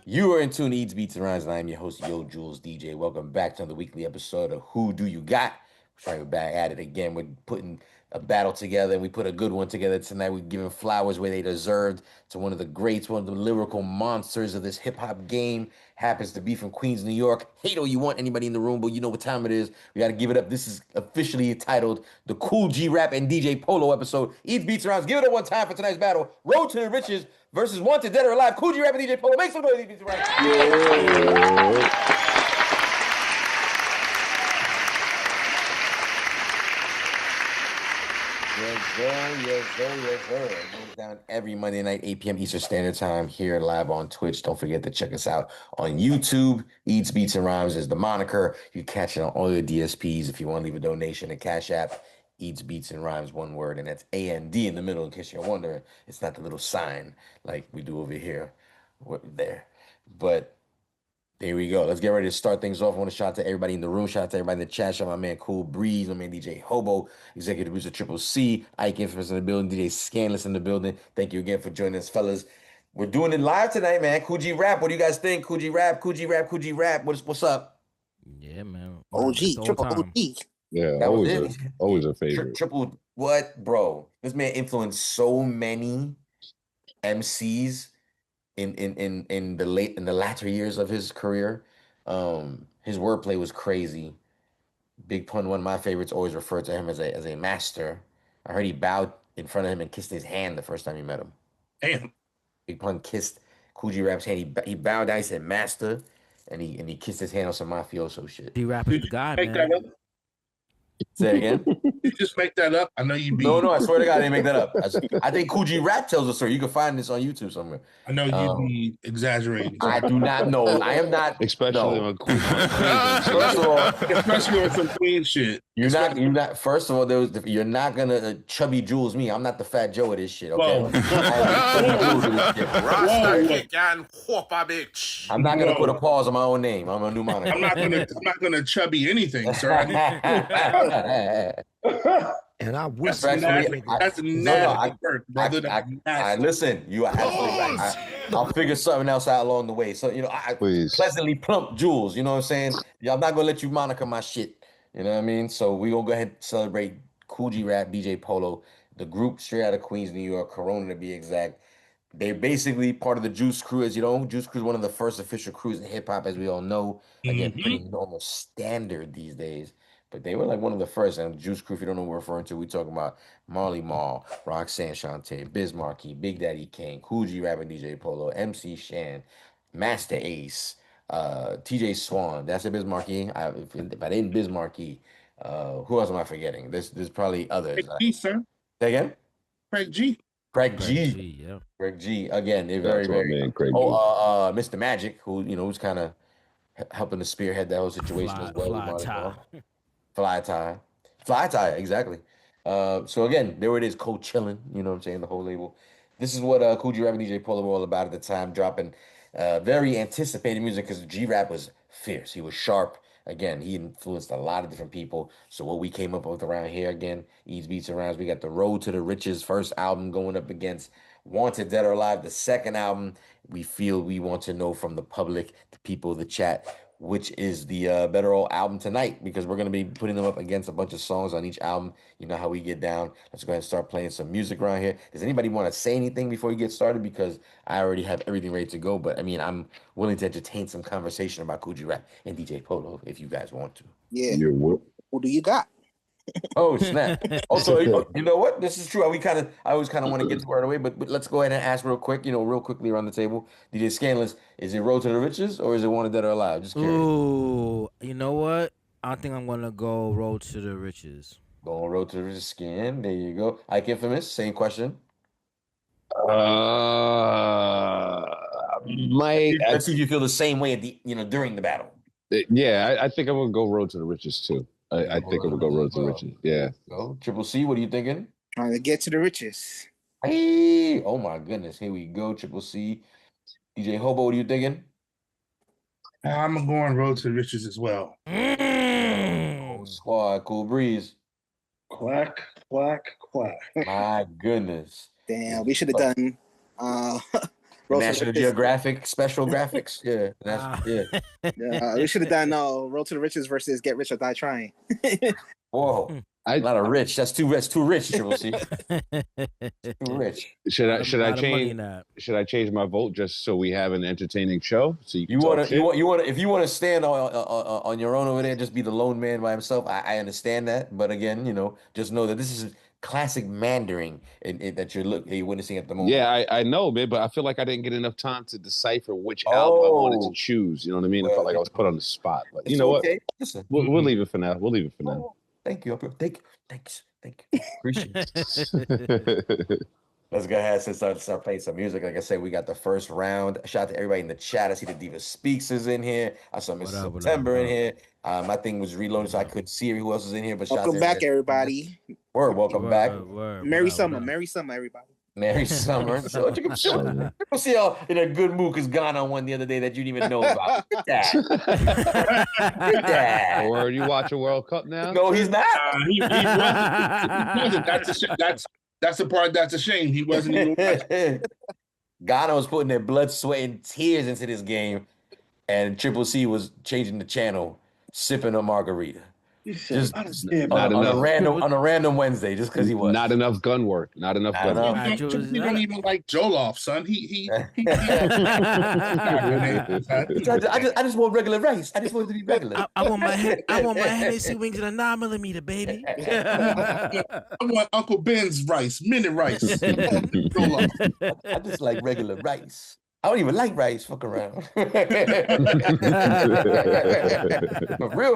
You are in tune to Eats, Beats, and Rhymes, and I am your host, Yo Jules DJ. Welcome back to another weekly episode of Who Do You Got? We're back at it again. We're putting a battle together, and we put a good one together tonight. We're giving flowers where they deserved to one of the greats, one of the lyrical monsters of this hip-hop game. Happens to be from Queens, New York. Hate all you want, anybody in the room, but you know what time it is. We got to give it up. This is officially titled the Kool G Rap and DJ Polo episode. Eats, Beats, and Rhymes. Give it up one time for tonight's battle. Road to the Riches versus Wanted, Dead or Alive. Kool G Rap and DJ Polo. Make some noise, Eats, Beats, and Rhymes. Yes, sir. It goes down every Monday night, 8 p.m. Eastern Standard Time here live on Twitch. Don't forget to check us out on YouTube. Eats, Beats, and Rhymes is the moniker. You catch it on all your DSPs if you want to leave a donation. The Cash App, Eats, Beats, and Rhymes, one word, and that's A-N-D in the middle in case you're wondering. It's not the little sign like we do over here. There. But there we go. Let's get ready to start things off. I want to shout out to everybody in the room. Shout out to everybody in the chat. Shout out my man Cool Breeze, my man DJ Hobo, executive producer Triple C, Ike Infamous in the building, DJ Scanless in the building. Thank you again for joining us, fellas. We're doing it live tonight, man. Kool G Rap. What do you guys think? Kool G Rap, Kool G Rap, Kool G Rap. What's up? Yeah, man. OG, triple OG. Yeah, That was it. Always a favorite. Triple what, bro? This man influenced so many MCs in the latter years of his career. His wordplay was crazy. Big Pun, one of my favorites, always referred to him as a master. I heard he bowed in front of him and kissed his hand the first time he met him. Damn. Big Pun kissed Kool G Rap's hand. He bowed down, he said master, and he kissed his hand on some mafioso shit. D Rap is the guy, man. Say it again. You just make that up. I know you be. No, I swear to God, I didn't make that up. I think Kool G Rap tells the story. You can find this on YouTube somewhere. I know you be exaggerating. I do not know. I am not. Especially on Queen. First of all, especially on some Queen shit. You're not. First of all, you're not gonna chubby Jules me. I'm not the Fat Joe of this shit. Okay. I'm not gonna put a pause on my own name. I'm a new moniker. I'm not gonna chubby anything, sir. And I wish that's nasty work, brother. Listen, you are absolutely. I'll figure something else out along the way. So I pleasantly plump Jules. You know what I'm saying? I'm not gonna let you moniker my shit. You know what I mean? So we gonna go ahead and celebrate Kool G Rap, DJ Polo, the group straight out of Queens, New York, Corona to be exact. They're basically part of the Juice Crew, as you know. Juice Crew is one of the first official crews in hip hop, as we all know. Again, pretty normal standard these days. But they were like one of the first. And Juice Crew, if you don't know what we're referring to, we talking about Marley Marl, Roxanne Shante, Biz Markie, Big Daddy Kane, Kool G Rap and DJ Polo, MC Shan, Master Ace, TJ Swan. That's a Biz Markie. If I didn't Biz Markie, who else am I forgetting? There's probably others. Craig G, sir. Say again? Craig G. Craig G. Yeah. Craig G. Again, they're very. Mr. Magic, who's kind of helping to spearhead that whole situation as well. Fly tie, exactly. So again, there it is, co-chilling, you know what I'm saying, the whole label. This is what Kool G Rap and DJ Polo were all about at the time, dropping very anticipated music because G-Rap was fierce. He was sharp. Again, he influenced a lot of different people. So what we came up with around here, again, Eats, Beats, and Rhymes, we got the Road to the Riches first album going up against Wanted, Dead or Alive, the second album. We feel we want to know from the public, the people, the chat, which is the better old album tonight, because we're going to be putting them up against a bunch of songs on each album. You know how we get down. Let's go ahead and start playing some music around here. Does anybody want to say anything before we get started? Because I already have everything ready to go, but I mean, I'm willing to entertain some conversation about Kool G Rap and DJ Polo if you guys want to. Yeah. Who do you got? Oh, snap. Also, you know what? This is true. I always kind of want to get the word away, but let's go ahead and ask real quickly around the table. DJ Scanless, is it Road to the Riches or is it Wanted, Dead or Alive? Just curious. Ooh, you know what? I think I'm going to go Road to the Riches. Going Road to the Riches, Scan. There you go. Ike Infamous, same question. Let's see if you feel the same way at during the battle. Yeah, I think I'm going to go Road to the Riches too. I think I'm going to go Road to the Riches. Yeah. Go. Triple C, what are you thinking? Trying to get to the riches. Hey, oh my goodness. Here we go, Triple C. DJ Hobo, what are you thinking? I'm going Road to the Riches as well. Squad, Cool Breeze. Quack, quack, quack. My goodness. Damn, we should have done National Geographic special graphics. Yeah, we should have done Road to the Riches versus Get Rich or Die Trying. Whoa, a lot of rich. That's too rich. Too rich. Triple C. Too rich. Should I change my vote just so we have an entertaining show? So you want to if you want to stand on your own over there, just be the lone man by himself. I understand that, but again, just know that this is classic Mandarin that you're witnessing at the moment. Yeah, I know, man, but I feel like I didn't get enough time to decipher which album I wanted to choose. You know what I mean? I felt like I was put on the spot. But you know what? Listen, we'll leave it for now. We'll leave it for now. Thank you. Thanks. Appreciate it. Let's go ahead and start playing some music. Like I said, we got the first round. Shout out to everybody in the chat. I see the Diva Speaks is in here. I saw Miss September in here. My thing was reloaded, so I couldn't see who else was in here. But welcome back, everybody. Welcome back. Merry summer, everybody. Merry summer. So you can see y'all in a good mood because Ghana won the other day that you didn't even know about. Look at that. Or you watch a World Cup now? No, he's not. He wasn't. That's the part that's a shame. He wasn't even watching. Ghana was putting their blood, sweat, and tears into this game, and Triple C was changing the channel, sipping a margarita. Just on a random Wednesday, just because he was not enough gun work. Not enough gun work. You don't even like Jollof, son. He I just want regular rice. I just want it to be regular. I want my Hennessy wings in a 9mm, baby. I want Uncle Ben's rice, minute rice. I just like regular rice. I don't even like rice. Fuck around.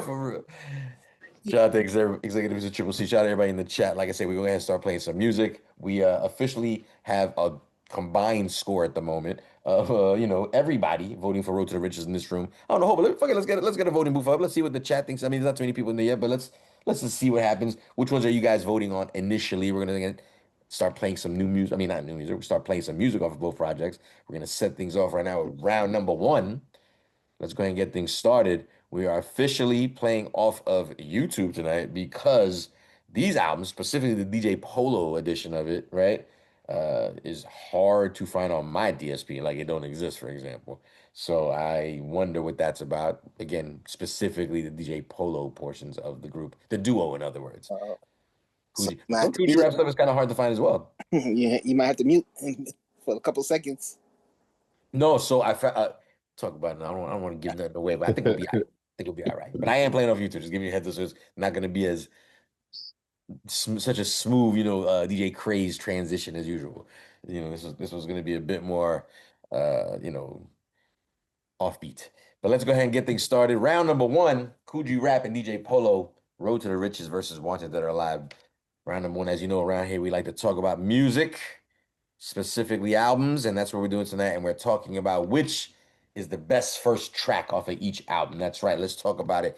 For real. Shout out to executives of Triple C. Shout out to everybody in the chat. Like I said, we're going to start playing some music. We officially have a combined score at the moment of everybody voting for Road to the Riches in this room. I don't know, but let's get a voting booth up. Let's see what the chat thinks. I mean, there's not too many people in there yet, but let's just see what happens. Which ones are you guys voting on initially? We're going to start playing some new music. I mean, not new music. We'll start playing some music off of both projects. We're going to set things off right now with round number 1. Let's go ahead and get things started. We are officially playing off of YouTube tonight because these albums, specifically the DJ Polo edition of it, right, is hard to find on my DSP. Like it don't exist, for example. So I wonder what that's about. Again, specifically the DJ Polo portions of the group, the duo, in other words. Coogee rap stuff is kind of hard to find as well. Yeah, you might have to mute for a couple seconds. No, so I talk about it. I don't want to give that away, but I think it'll be all right. But I am playing off YouTube. Just give me a heads up, so it's not going to be as such a smooth, DJ Craze transition as usual. This was going to be a bit more, offbeat. But let's go ahead and get things started. Round number 1: Koogee Rap and DJ Polo, Road to the Riches versus Wanted Dead or Alive. Round number 1, as you know, around here we like to talk about music, specifically albums, and that's what we're doing tonight. And we're talking about which is the best first track off of each album. That's right. Let's talk about it.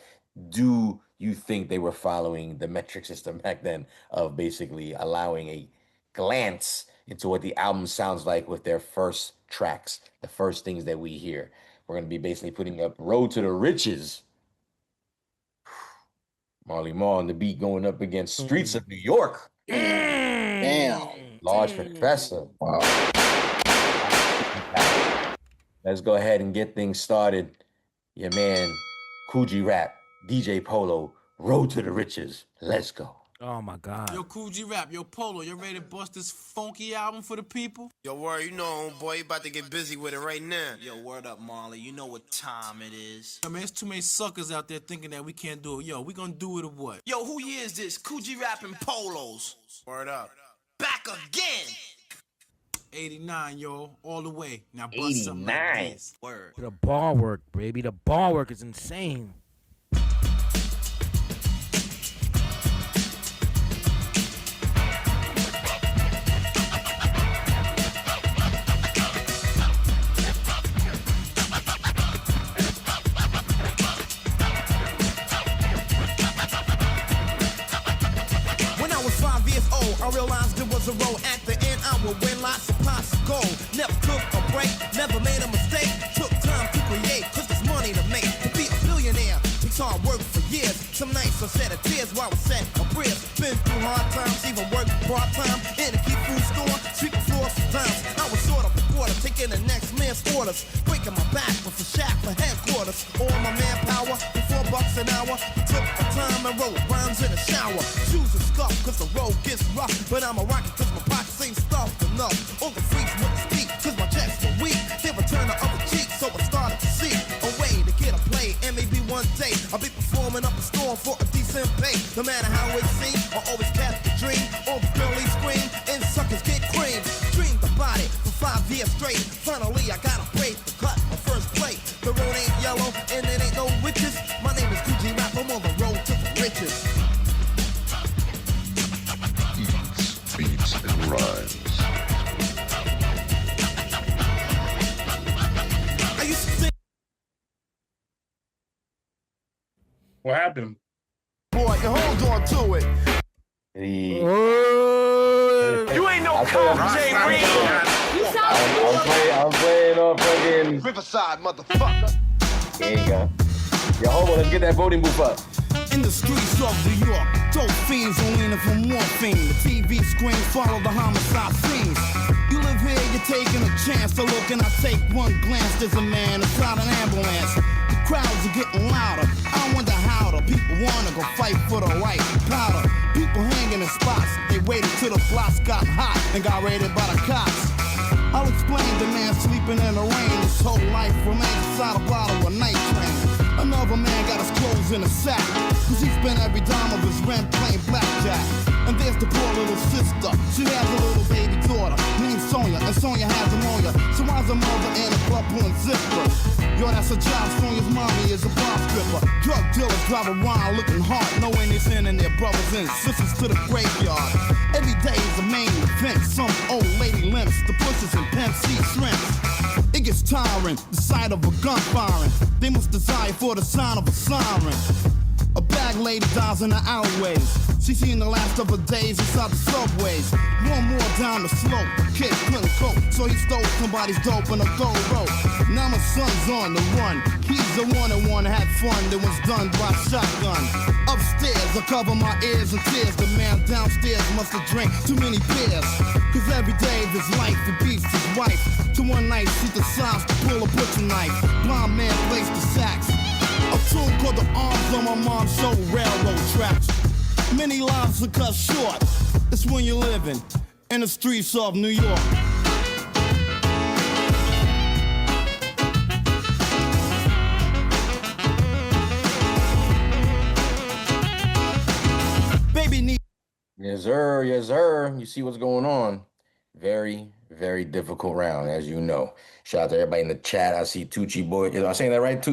Do you think they were following the metric system back then of basically allowing a glance into what the album sounds like with their first tracks, the first things that we hear? We're going to be basically putting up Road to the Riches. Marley Marl on the beat going up against Streets of New York. Damn. Large Professor. Wow. Let's go ahead and get things started. Your man, Koogee Rap, DJ Polo, Road to the Riches. Let's go. Oh my God. Yo, Koogee Rap, yo, Polo, you ready to bust this funky album for the people? Yo, word, homeboy, you about to get busy with it right now. Yo, word up, Marley, you know what time it is. Yo, man, there's too many suckers out there thinking that we can't do it. Yo, we gonna do it or what? Yo, who year is this? Koogee Rap and Polos. Word up. Back again. 89, yo, all the way. Now bust something like this. Word. The ball work, baby. The ball work is insane. I realized there was a road at the end. I would win lots of pots of gold. Never took a break, never made a mistake. Took time to create, cause there's money to make. To be a billionaire takes hard work for years. Some nights I shed a tears while I set a prayers. Been through hard times, even worked part-time in a key food store, sweeping floors sometimes. I was sort of a reporter, taking the next orders. Breaking my back with a shack for headquarters. All my manpower for $4 an hour. Took my time and wrote rhymes in the shower. Shoes are scuffed cause the road gets rough. But I'm a rocket cause my pockets ain't stuffed enough. All the freaks wouldn't speak cause my checks were weak. They return the other cheek so I started to see a way to get a play. And maybe one day I'll be performing up a storm for a decent pay. No matter how it seems, I always catch the dream. All the girlies scream and suckers get cream. Dreamed about it for 5 years straight. Finally I got a break to cut my first plate. The road ain't yellow and it ain't no witches. My name is Gucci Rap, I'm on the road to the riches. Beats and rhymes. I used to sing. What happened? Boy, you hold on to it. You ain't no cop, Jay Reed. I'm playing on fucking Riverside, motherfucker. There you go. Yo, hold on, let's get that voting booth up. In the streets of New York, dope fiends are leaning for morphine. The TV screen follow the homicide scenes. You live here, you're taking a chance to look, and I take one glance. There's a man inside an ambulance. The crowds are getting louder. I wonder how the people wanna go fight for the white powder. People hanging in spots. They waited till the blocks got hot and got raided by the cops. I'll explain the man sleeping in the rain. His whole life remains inside a bottle of night train. Another man got his clothes in a sack, cause he spent every dime of his rent playing blackjack. And there's the poor little sister. She has a little baby daughter named Sonia, and Sonia has pneumonia. So why's a mother in a club pulling zipper? Yo, that's a job. Sonia's mommy is a bar stripper. Drug dealers drive around looking hard, knowing they're sending their brothers and sisters to the graveyard. Every day is a main event. Some old lady limps, the bushes and Pimp C shrimps. It gets tiring, the sight of a gun firing. They must desire for the sound of a siren. A bag lady dies in the alleyways. She's seen the last of her days inside the subways. One more down the slope, the kid couldn't cope, so he stole somebody's dope in a gold rope. Now my son's on the run. He's the one that had fun that was done by shotgun. Upstairs, I cover my ears and tears. The man downstairs must have drank too many beers. Cause every day of his life, he beats his wife. To one night, she decides to pull a butcher knife. Blind man plays the sax. A tune called The Arms on my mom's show, railroad tracks. Many lives are cut short. It's when you're living in the streets of New York. Baby need. Yes, sir. Yes, sir. You see what's going on. Very, very difficult round, as you know. Shout out to everybody in the chat. I see Tucci Boy. Am I saying that right?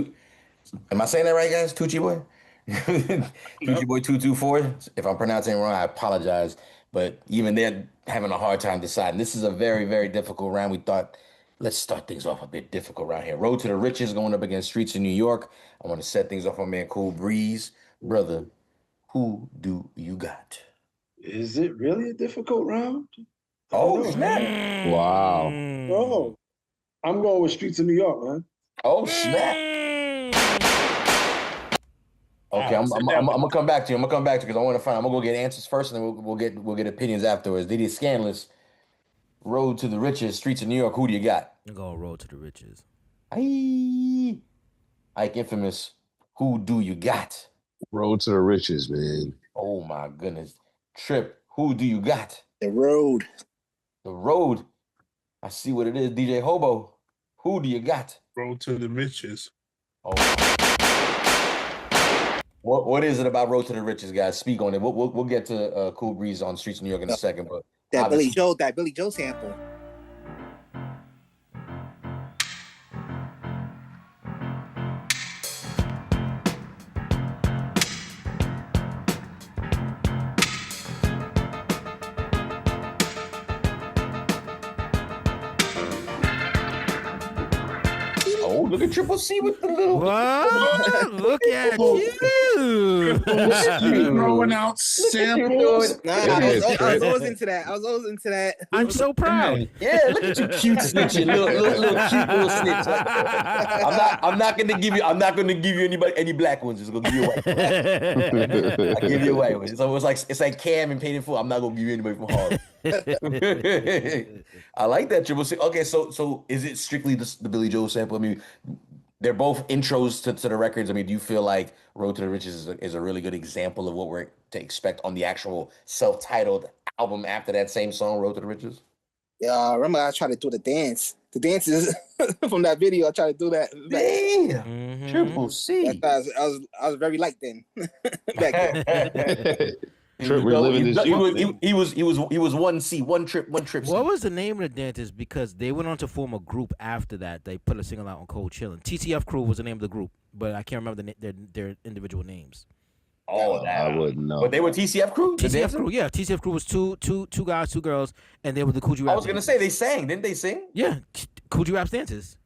Am I saying that right, guys? Tucci Boy? Tucci Boy 224. If I'm pronouncing it wrong, I apologize. But even they're having a hard time deciding. This is a very, very difficult round. We thought, let's start things off a bit difficult around here. Road to the Riches going up against Streets in New York. I want to set things off my man Cool Breeze. Brother, who do you got? Is it really a difficult round? Oh, snap. Wow. Oh, I'm going with Streets of New York, man. Oh, snap. Okay, I'm gonna come back to you. Because I want to find. I'm gonna go get answers first, and then we'll get opinions afterwards. Diddy Scandalous, Road to the Riches, Streets of New York. Who do you got? I'm going Road to the Riches. Ike Infamous. Who do you got? Road to the Riches, man. Oh my goodness. Trip. Who do you got? The Road. The Road. I see what it is. DJ Hobo. Who do you got? Road to the Riches. Oh. What is it about Road to the Riches, guys? Speak on it. We'll get to Cool Breeze on Streets of New York in a second, but that Billy Joe sample. Oh, look at Triple C with the little. What? Look at you. you. Throwing out samples. I was always into that. I'm so proud. Yeah, look at you, cute snitching, little cute little snitch. I'm not gonna give you any black ones. Just gonna give you a white one. I give you a white one. So it's like Cam and Paid in Full. I'm not gonna give you anybody from Harlem. I like that Triple C. Okay, so is it strictly the Billy Joel sample? I mean, they're both intros to the records. I mean, do you feel like Road to the Riches is a really good example of what we're to expect on the actual self-titled album after that same song, Road to the Riches? Yeah, I remember I tried to do the dance. The dances from that video. I tried to do that. Damn, Triple C. I was very light then. Back then. He was 1C, one trip. What was the name of the dancers? Because they went on to form a group after that. They put a single out on Cold Chillin'. TTF Crew was the name of the group, but I can't remember their individual names. Oh, that I wouldn't know. But they were TCF Crew. TCF Crew, yeah. TCF Crew was two guys, 2 girls, and they were the Kool Rap. I was gonna say they sang, didn't they sing? Yeah, Kool Rap dancers.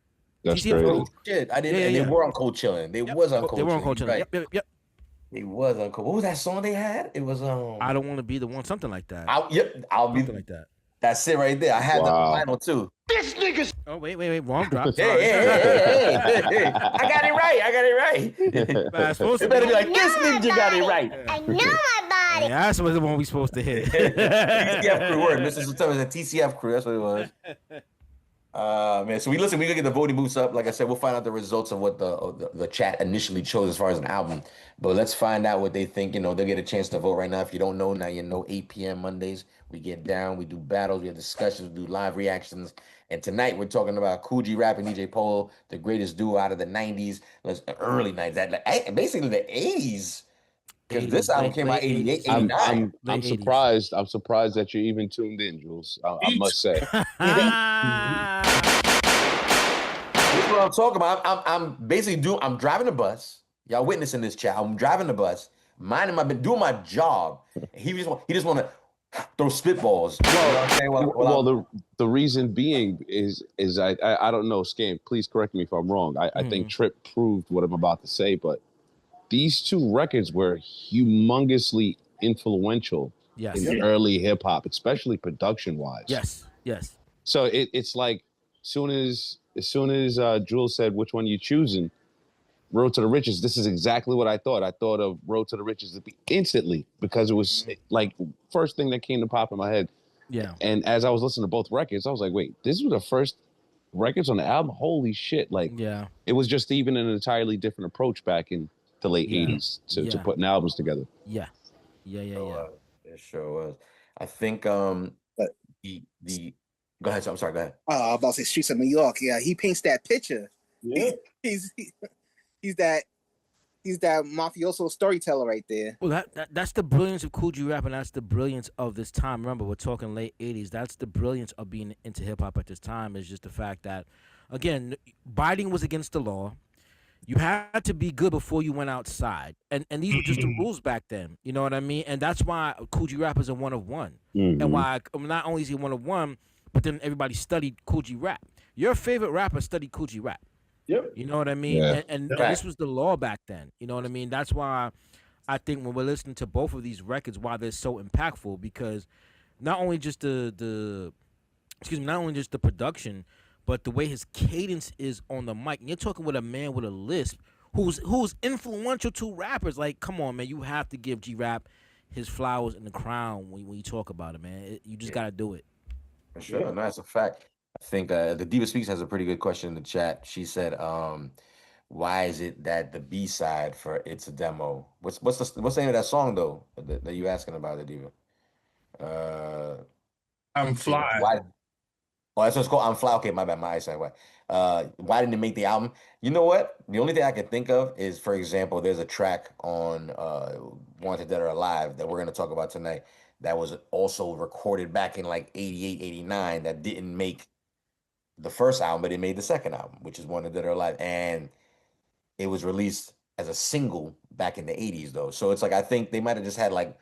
That's TCF crazy. Crew. Shit, I didn't. They were on Cold Chillin'. They was on Cold. They were on Cold Chillin'. Right. Yep. It was on Cold. What was that song they had? It was I Don't Want to Be the One, something like that. I'll be something like that. That's it right there. I had that final too. This nigga's. Oh wait, wrong drop. Hey. I got it right. It's supposed to better be like this ninja got it right. I know my body. Yeah, that's the one we supposed to hit. TCF Crew word. Mr. Sultan was a TCF Crew. That's what it was. Man, so we gonna get the voting booths up. Like I said, we'll find out the results of what the chat initially chose as far as an album. But let's find out what they think. You know, they'll get a chance to vote right now. If you don't know, now you know. 8 p.m. Mondays, we get down, we do battles, we have discussions, we do live reactions. And tonight we're talking about Kool Rap and DJ Polo, the greatest duo out of the '90s, early '90s, basically the '80s. Because this album came out 88, 89. I'm surprised. I'm surprised that you're even tuned in, Jules. I must say. This is what I'm talking about. I'm basically I'm driving the bus. Y'all witnessing this chat. I'm driving the bus, doing my job. He just want to throw spitballs. The reason being is I don't know, Scam. Please correct me if I'm wrong. I think Trip proved what I'm about to say, but these 2 records were humongously influential in early hip hop, especially production wise. Yes. So it's like as soon as Jules said which one you choosing, Road to the Riches. This is exactly what I thought. I thought of Road to the Riches instantly because it was like first thing that came to pop in my head. Yeah. And as I was listening to both records, I was like, wait, this was the first records on the album? Holy shit. Like, it was just even an entirely different approach back in the late 80s to putting albums together. Yeah. It sure was. I think the go ahead. I'm sorry, go ahead. About to say Streets of New York. Yeah, he paints that picture. Yeah. He's that mafioso storyteller right there. Well, that's the brilliance of Kool Rap, and that's the brilliance of this time. Remember, we're talking late 80s. That's the brilliance of being into hip-hop at this time, is just the fact that, again, biting was against the law. You had to be good before you went outside. And these were just the rules back then. You know what I mean? And that's why Kool Rap is a one of one. And why not only is he one of one, but then everybody studied Kool Rap. Your favorite rapper studied Kool Rap. Yep. You know what I mean? Yeah. And this was the law back then. You know what I mean? That's why I think when we're listening to both of these records, why they're so impactful, because not only just the production, but the way his cadence is on the mic. And you're talking with a man with a lisp who's influential to rappers. Like, come on, man, you have to give G-Rap his flowers and the crown when you talk about it, man. You just got to do it. For sure. No, that's a fact. I think the Diva Speaks has a pretty good question in the chat. She said, why is it that the B-side for It's a Demo? What's the name of that song, though, that you asking about, the Diva? I'm Fly. Why? Oh, that's what it's called. I'm Fly. Okay, my bad. My eyesight. Why didn't it make the album? You know what? The only thing I can think of is, for example, there's a track on Wanted Dead or Alive that we're going to talk about tonight that was also recorded back in like 88, 89 that didn't make the first album, but it made the second album, which is Wanted Dead or Alive. And it was released as a single back in the 80s, though. So it's like, I think they might have just had like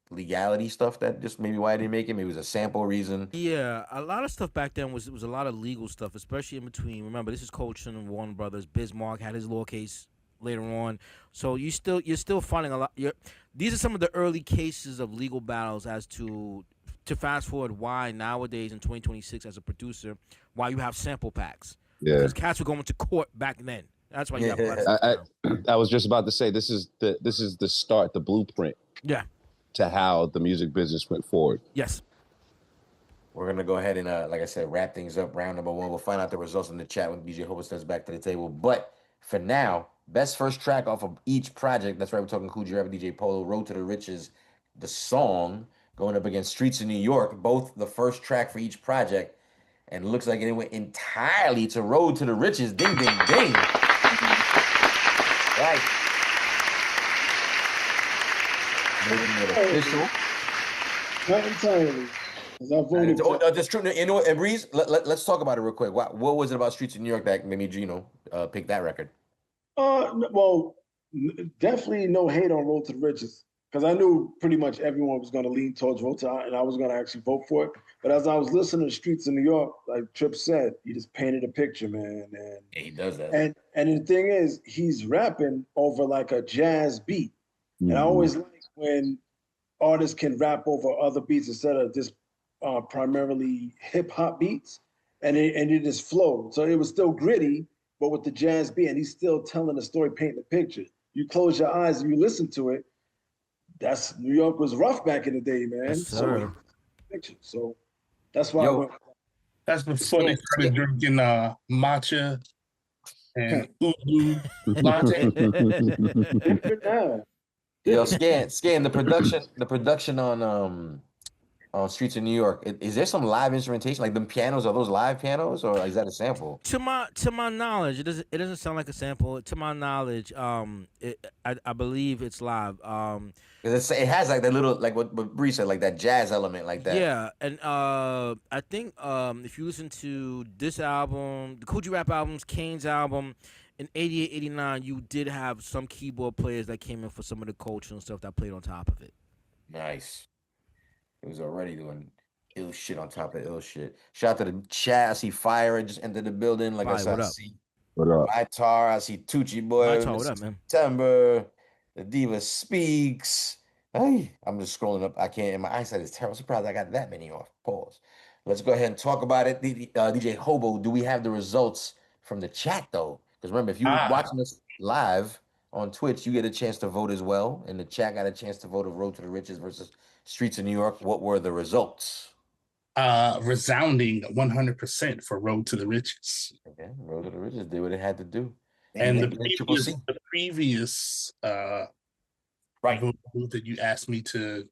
legality stuff that just maybe why I didn't make it. Maybe it was a sample reason. Yeah, a lot of stuff back then was a lot of legal stuff, especially in between. Remember, this is Coach and Warner Brothers. Bismarck had his law case later on. So you're still finding a lot. These are some of the early cases of legal battles as to fast forward why nowadays in 2026 as a producer, why you have sample packs. Yeah. Because cats were going to court back then. That's why you have I was just about to say this is the start, the blueprint. Yeah. To how the music business went forward. Yes. We're gonna go ahead and like I said, wrap things up. Round number 1. We'll find out the results in the chat when DJ Hobo steps back to the table. But for now, best first track off of each project. That's right, we're talking Kool Rap, DJ Polo, Road to the Riches, the song going up against Streets of New York. Both the first track for each project, and it looks like it went entirely to Road to the Riches. Ding, ding, ding. Right. Official. Not entirely. I voted. That's true. You know what, and Breeze, let's talk about it real quick. What was it about Streets of New York that made me, pick that record? Well, definitely no hate on Road to the Riches, because I knew pretty much everyone was going to lean towards Road to, and I was going to actually vote for it. But as I was listening to Streets of New York, like Trip said, he just painted a picture, man. And yeah, he does that. And the thing is, he's rapping over like a jazz beat, and I always like when artists can rap over other beats instead of just primarily hip hop beats, and it just flowed. So it was still gritty, but with the jazz beat, and he's still telling the story, painting the picture. You close your eyes and you listen to it. That's New York was rough back in the day, man. Yes, sir. So that's why I went. That's before they started drinking matcha and latte. Yo, scan the production on Streets of New York. Is there some live instrumentation? Like them pianos, are those live pianos or is that a sample? To my knowledge, it doesn't sound like a sample. To my knowledge, I believe it's live. Because it has like that little, like what Bree said, like that jazz element, like that. Yeah, and I think if you listen to this album, the Kool Rap albums, Kane's album, in 88, 89, you did have some keyboard players that came in for some of the culture and stuff that played on top of it. Nice. It was already doing ill shit on top of ill shit. Shout out to the chat. I see Fire just entered the building. Like I said, I see Vitar. I see Tucci Boy. Vitar, what up, man? September. The Diva Speaks. Hey, I'm just scrolling up. I can't. My eyesight is terrible. Surprised I got that many off. Pause. Let's go ahead and talk about it. DJ Hobo, do we have the results from the chat though? Because remember, if you're watching us live on Twitch, you get a chance to vote as well. And the chat got a chance to vote of Road to the Riches versus Streets of New York. What were the results? Resounding 100% for Road to the Riches. Okay, Road to the Riches did what it had to do. And the previous vote that you asked me to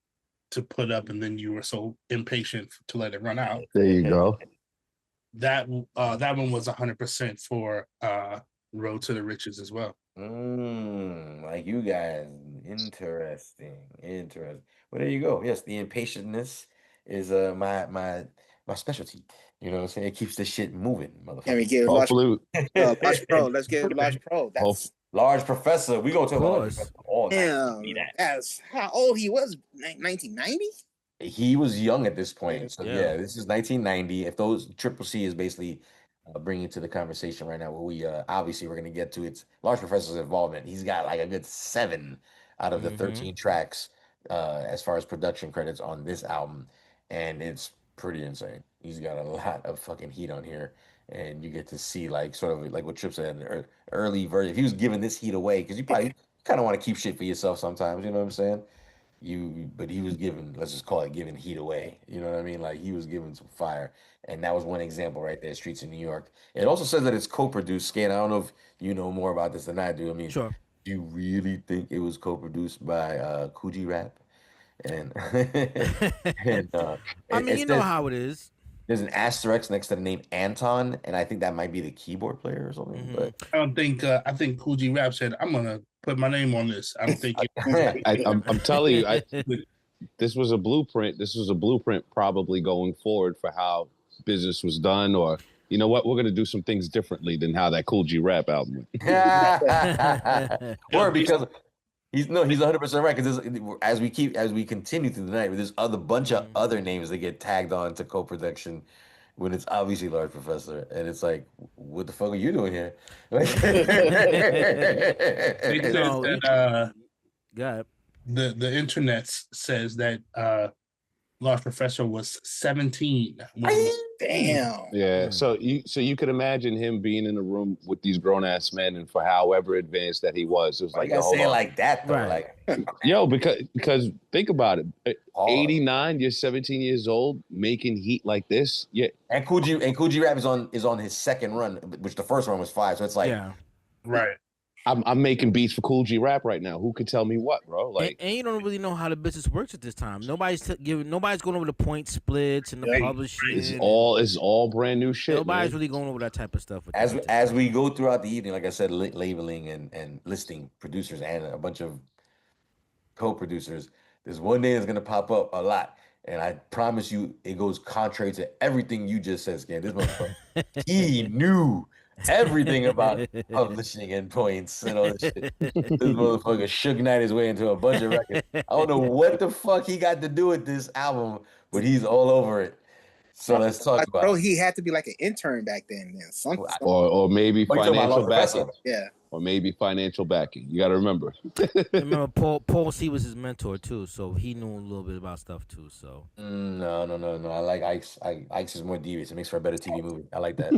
put up, and then you were so impatient to let it run out. There you go. That one was 100% for Road to the Riches as well. Like you guys, interesting. Well, there you go. Yes, the impatientness is my specialty. You know what I'm saying? It keeps the shit moving, motherfucker. Can we get Large Pro? Let's get Large Pro. That's Large Professor. We gonna talk about Large Professor all night. That's how old he was. 1990. He was young at this point. So yeah, this is 1990. If those Triple C is basically bringing to the conversation right now, what we obviously we're gonna get to, it's Large Professor's involvement. He's got like a good 7 out of the 13 tracks as far as production credits on this album, and it's pretty insane. He's got a lot of fucking heat on here, and you get to see like sort of like what Trip said in the early version. If he was giving this heat away, because you probably kind of want to keep shit for yourself sometimes, you know what I'm saying? But he was giving, let's just call it giving heat away. You know what I mean? Like he was giving some fire, and that was one example right there. Streets in New York. It also says that it's co-produced. Scan. I don't know if you know more about this than I do. I mean, sure. Do you really think it was co-produced by Kool Rap? And, I mean, you know how it is. There's an asterisk next to the name Anton, and I think that might be the keyboard player or something. But I don't think. I think Kool Rap said, "I'm gonna put my name on this." I don't think. I'm telling you, this was a blueprint. This was a blueprint, probably going forward for how business was done, or you know what, we're gonna do some things differently than how that Kool Rap album went. Or because. He's 100% right, because as we continue through the night, there's other bunch of other names that get tagged on to co-production when it's obviously Large Professor, and it's like, what the fuck are you doing here? They said that the internet says that Large Professor was 17. Damn. Yeah. So you could imagine him being in a room with these grown ass men, and for however advanced that he was, it was like, you gotta say it like that though, Right. like, yo, because think about it, 89, you're 17 years old, making heat like this. Yeah. And Kool G Rap is on his second run, which the first run was 5. So it's like, right. I'm making beats for Kool G Rap right now. Who could tell me what, bro? Like, and you don't really know how the business works at this time. Nobody's going over the point splits and the publishing. It's all brand new shit. Nobody's really going over that type of stuff. As we go throughout the evening, like I said, labeling and listing producers and a bunch of co-producers. There's one name that's gonna pop up a lot, and I promise you, it goes contrary to everything you just said, Scan. This motherfucker, he knew everything about publishing and points and all this shit. This motherfucker Suge Knight his way into a bunch of records. I don't know what the fuck he got to do with this album, but he's all over it. So let's talk about it. He had to be like an intern back then. Something. Or maybe financial backing. Yeah. Or maybe financial backing. You got to remember. Remember, Paul C was his mentor too, so he knew a little bit about stuff too. So no. I like Ike's. Ike's is more devious. It makes for a better TV movie. I like that.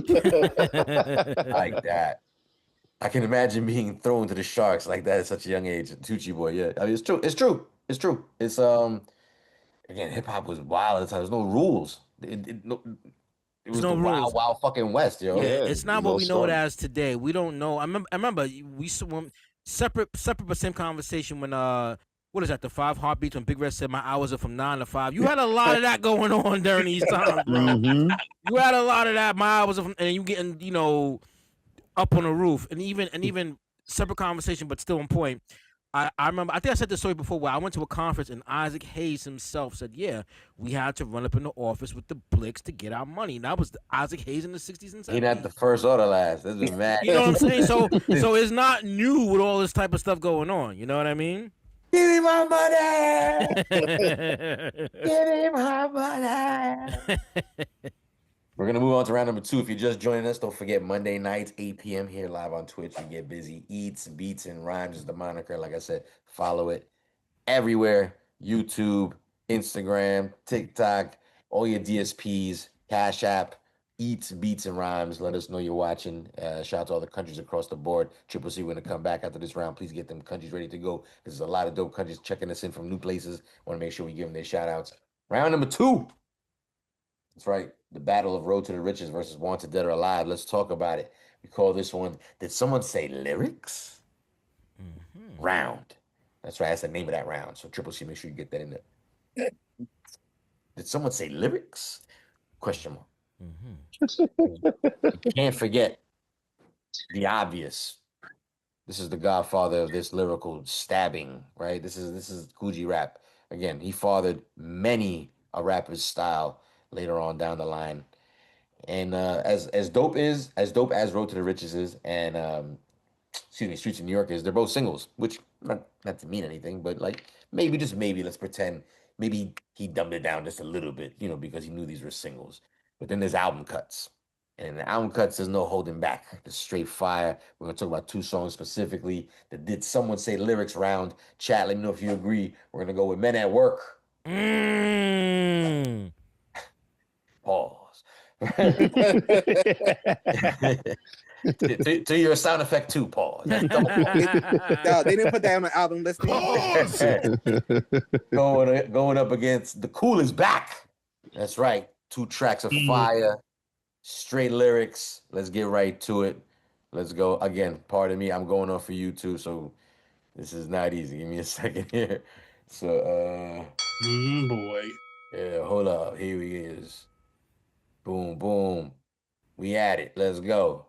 I like that. I can imagine being thrown to the sharks like that at such a young age. Tucci boy, yeah. I mean, it's true. It's again, hip hop was wild at the time. There's no rules. It was the wild fucking West, yo. Yeah, it's not what we know it as today. We don't know. I remember we separate but same conversation when what is that? The 5 Heartbeats when Big Red said my hours are from 9 to 5. You had a lot of that going on during these times, bro. You had a lot of that. My hours are from, and you getting up on the roof, and even separate conversation, but still on point. I remember, I think I said this story before where I went to a conference and Isaac Hayes himself said, yeah, we had to run up in the office with the Blicks to get our money. And that was Isaac Hayes in the 60s and 70s. He not the first or the last. This is mad. You know what I'm saying? So it's not new with all this type of stuff going on. You know what I mean? Give me my money! Give me my money! We're going to move on to round number 2. If you're just joining us, don't forget Monday nights, 8 p.m. here live on Twitch. We get busy. Eats, Beats, and Rhymes is the moniker. Like I said, follow it everywhere. YouTube, Instagram, TikTok, all your DSPs, Cash App, Eats, Beats, and Rhymes. Let us know you're watching. Shout out to all the countries across the board. Triple C, we're going to come back after this round. Please get them countries ready to go. There's a lot of dope countries checking us in from new places. Want to make sure we give them their shout outs. Round number 2. That's right. The Battle of Road to the Riches versus Wanted Dead or Alive. Let's talk about it. We call this one, did someone say lyrics? Round. That's right. That's the name of that round. So Triple C, make sure you get that in there. Did someone say lyrics? Question mark. You can't forget the obvious. This is the godfather of this lyrical stabbing, right? This is Kool G Rap. Again, he fathered many a rapper's style later on down the line. And as dope as Road to the Riches is and Streets of New York is, they're both singles, which not to mean anything, but like maybe let's pretend maybe he dumbed it down just a little bit, because he knew these were singles. But then there's album cuts. And in the album cuts, there's no holding back. It's straight fire. We're gonna talk about 2 songs specifically. That did someone say lyrics round. Chat, let me know if you agree. We're gonna go with Men at Work. Pause. to your sound effect too, pause. No, they didn't put that on the album list. Going up against The Kool is Back. That's right. 2 tracks of fire, straight lyrics. Let's get right to it. Let's go. Again, pardon me, I'm going on for you too, so this is not easy. Give me a second here. So boy. Yeah, hold up. Here he is. Boom, boom. We at it. Let's go.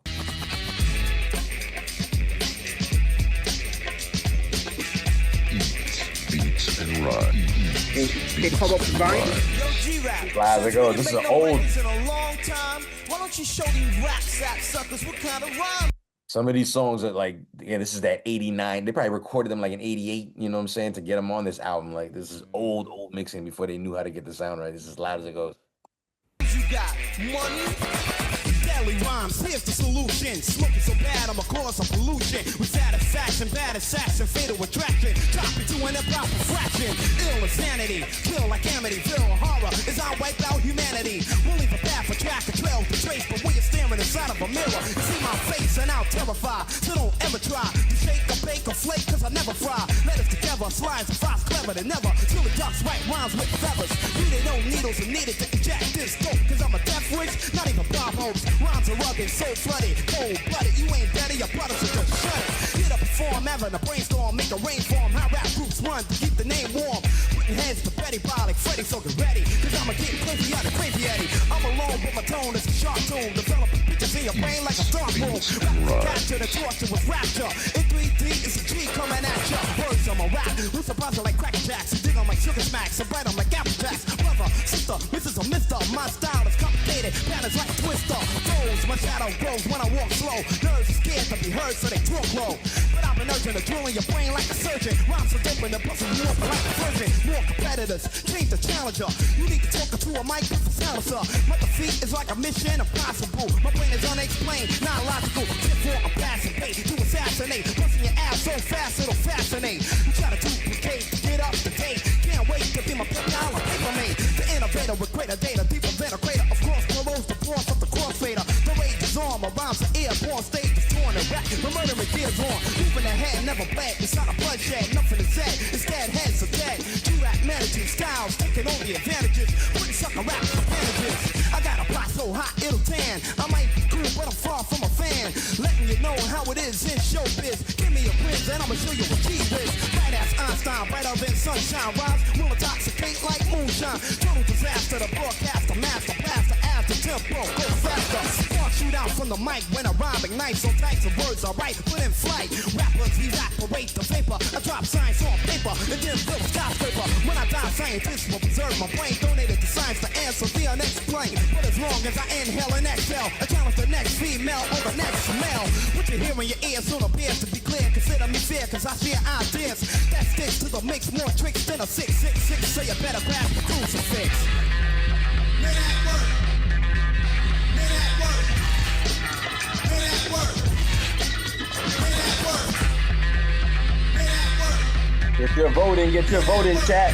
Beats and Rhymes. Live it goes. This is an old. Some of these songs are like, again, this is that 89. They probably recorded them like in 88, you know what I'm saying, to get them on this album. Like, this is old mixing before they knew how to get the sound right. This is as loud as it goes. You got money. Deadly rhymes, here's the solution. Smoking so bad, I'm a cause of pollution. With satisfaction, bad assassin, fatal attraction. Drop it to an improper fraction. Ill insanity, kill like Amityville. Horror is I wipe out humanity. We'll leave a path, a track, a trail to trace. But when you're staring inside of a mirror, you see my face and I'll terrify. So don't ever try to shake or bake or flake, cause I never fry. Let us together, slides and flies clever than never. Till the ducks write rhymes with feathers. Needed no needles and needed to inject this dope. Cause I'm a death wish, not even Bob Hopes. Rhymes are rugged, so flooded, cold blooded. You ain't better, your brothers are just shut it. Get up, perform, having a brainstorm, make a rainform. How rap groups run to keep the name warm. Putting heads to Betty Ball like Freddy, so get ready. Cause I'ma get crazy out of crazy Eddie. I'm alone with my tone, it's a sharp tune. Developing pictures in your brain like a dark room. Rap capture the torture with rapture. In 3D, it's a G coming at ya. Words on my rap, who's surprised like Cracker Jacks. Dig on like Sugar Smacks, so bright on like Apple Jacks. Brother, sister, Mrs. or Mister, my style is complicated. Patterns like a twister. My shadow grows when I walk slow. Nerves are scared to be heard, so they talk low. But I've been urging to drill in your brain like a surgeon. Rhymes so different, the busting you up like a virgin. More competitors, change the challenger. You need to talk to a mic with a silencer. My defeat is like a mission impossible. My brain is unexplained, not logical. Tip for a passing bait to assassinate. Busting your ass so fast it'll fascinate. You try to duplicate to get up to date. Can't wait to be my pal or paper mate. The innovator with greater data, deeper than a crater. Of course, Polo's the boss of the crossfader. On my rhymes are airborne, stage is torn and rack. My murdering gears on, moving ahead, never bled. It's not a bloodshed, nothing is said. Instead, heads are dead. G-rap managing styles, taking all the advantages. Putting sucker rap advantages. I got a plot so hot it'll tan. I might be cool, but I'm far from a fan. Letting you know how it is in showbiz. Give me a quiz and I'ma show you what G is. Right ass Einstein, brighter than sunshine. Rhymes will intoxicate like moonshine. Total disaster, the broadcaster, master, blaster, after tempo, go faster. Shoot out from the mic when I rhyme ignites. All types of words are right, put in flight. Rappers evaporate the vapor. I drop science on paper and then build a skyscraper. When I die, scientists will preserve my brain. Donated to science to answer the unexplained. But as long as I inhale and exhale, I challenge the next female or the next male. What you hear in your ears soon appears to be clear. Consider me fair, cause I share ideas that sticks to the mix. More tricks than a 666. So you better grab the crucifix. May that work. May that work. May that work. May that work. May that work. Get your voting, chat.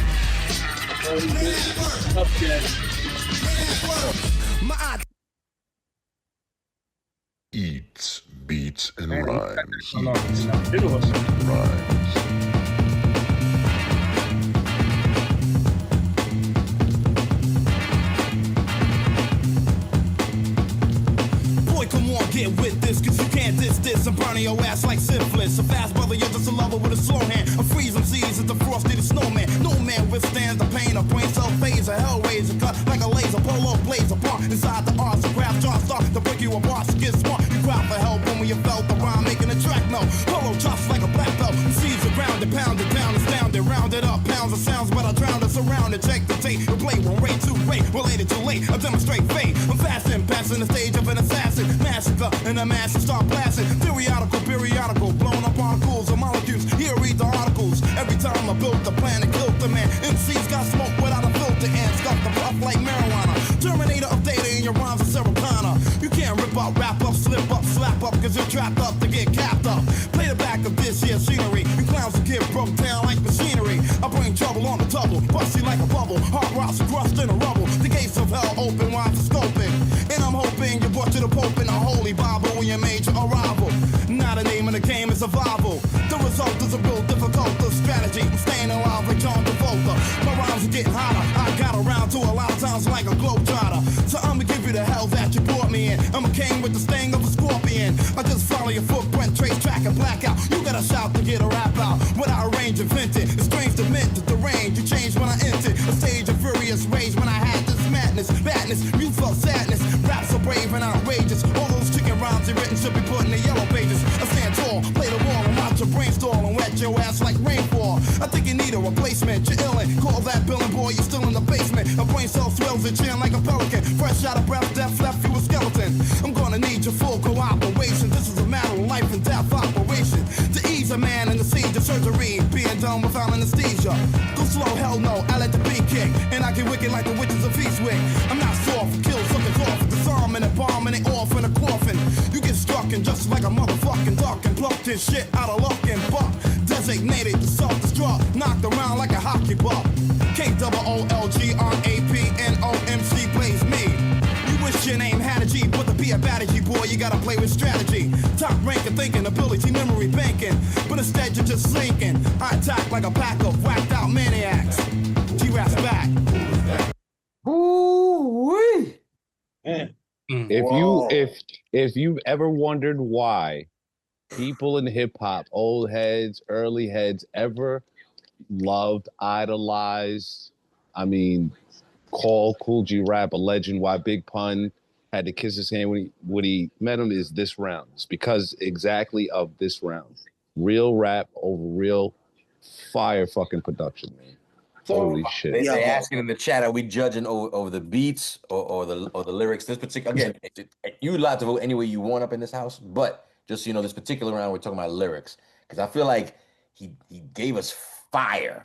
May that work. Up, chat. May that work. My Eats, beats, and rhymes. It was. Rhymes. Come on, get with this, cause you can't diss this. I'm burning your ass like syphilis. A fast brother, you're just a lover with a slow hand. I'm freezing seas at the frosty the snowman. No man withstands the pain of brain cell phase. A hellraiser cut like a laser. Polo blaze apart inside the arts. The craft jar start to break you apart. So get smart. You cry for help when you felt the rhyme making a track melt. Polo chops like a black belt. Seeds are grounded, pounded down, astounded, rounded up. Pounds of sounds, but I drowned it, surrounded. Check the tape. The play won't rate too late. Related too late. I demonstrate fate. I'm fasting, passing the stage of an assassin. Massacre and a mass and start blasting. Periodical, blown up particles or molecules. Here read the articles. Every time I built the plan and killed the man. MCs got smoke without a filter and stuff the puff like marijuana. Terminator of data in your rhymes are Saracana. You can't rip up, wrap up, slip up, slap up, cause you're trapped up to get capped up. Play the back of this here scenery. You clowns will get broke down like machinery. I bring trouble on the double, busty like a bubble. Hard rocks crushed in a rubble. The gates of hell open wide for scoping. And I'm hoping you brought to the Pope in a holy Bible when you made your arrival. Not a name in the game, it's survival. The result is a real difficult strategy. I'm staying alive like John Travolta. My rhymes are getting hotter. I got around to a lot of times like a globetrotter. So I'ma give you the hell that you brought me in. I'm a king with the sting of a scorpion. I just follow your footprint, trace, track, and blackout. You gotta shout to get a rap out. What I arrange invented. It's strange to mint the range. You changed when I entered a stage of furious rage when I had this madness, badness, you felt sadness. Rap so brave and outrageous. All those chicken rhymes you written should be put in the yellow pages. I stand tall, play the wall, and watch your brain stall and wet your ass like rainfall. I think you need a replacement. You're illin'. Call that billing boy, you're still in the basement. A brain cell swells and chin like a pelican. Fresh out of breath, death left you a skeleton. I'm gonna need your full cooperation. This is a matter of life and death operation. To ease a man in the siege of surgery, being done without anesthesia. Go slow, hell no, I let the beat kick. And I get wicked like the witches of Eastwick. I'm not soft for kills, looking off for the bomb and they off in a coffin. You get struck and just like a motherfucking duck and plucked his shit out of luck and buck. Designated to self-destruct, knocked around like a hockey buck. KOOLGRAPNOMC plays me. You wish your name had a G, but to be a baddie G boy, you gotta play with strategy. Top ranking, thinking, ability, memory banking. But instead you're just sinking. I attack like a pack of whacked out maniacs. G-Rap's back. Ooh-wee. If you've ever wondered why people in hip hop, old heads, early heads, ever loved, idolized, I mean, call Kool G Rap a legend, why Big Pun had to kiss his hand when he met him, is this round. It's because exactly of this round. Real rap over real fire fucking production, man. So, holy shit. They asking in the chat, are we judging over the beats or the lyrics? This particular, again, you're allowed to vote any way you want up in this house, but just so you know, this particular round, we're talking about lyrics. Because I feel like he gave us fire.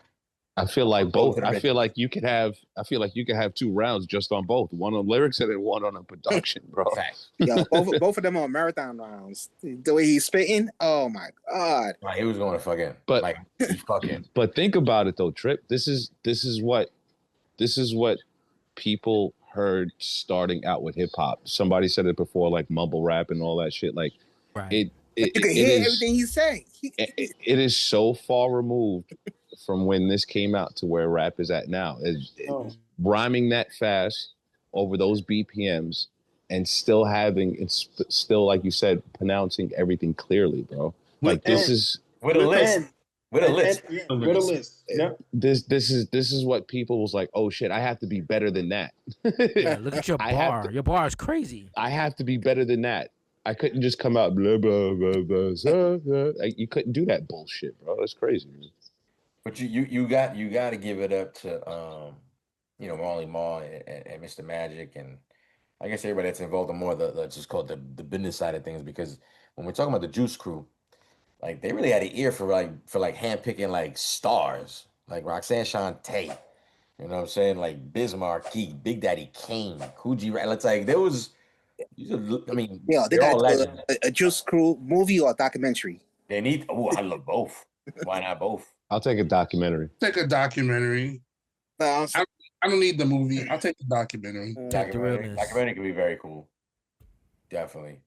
I feel like both. I feel like you could have two rounds just on both. One on lyrics and then one on a production, bro. Yo, both of them are marathon rounds. The way he's spitting, oh my god. Right, he was going to fucking fucking. But think about it though, Trip. This is what people heard starting out with hip hop. Somebody said it before, like mumble rap and all that shit. Like you can hear everything he's saying. It is so far removed from when this came out to where rap is at now. Rhyming that fast over those BPMs and still like you said, pronouncing everything clearly, bro. Like this is with a list. With a list. Yeah. This is what people was like, oh shit, I have to be better than that. Yeah, look at your bar. Your bar is crazy. I have to be better than that. I couldn't just come out blah blah blah blah. You couldn't do that bullshit, bro. That's crazy, man. But you got to give it up to Marley Marl and Mr. Magic, and I guess everybody that's involved in more of the just called the business side of things, because when we're talking about the Juice Crew, like they really had an ear for handpicking like stars like Roxanne Shante, you know what I'm saying, like Biz Markie, Big Daddy Kane, Kool G Rap. It's like there was, I mean, they got a Juice Crew movie or a documentary. They need. Oh, I love both. Why not both? I'll take a documentary. Take a documentary. I don't need the movie. I'll take the documentary. Documentary could be very cool. Definitely.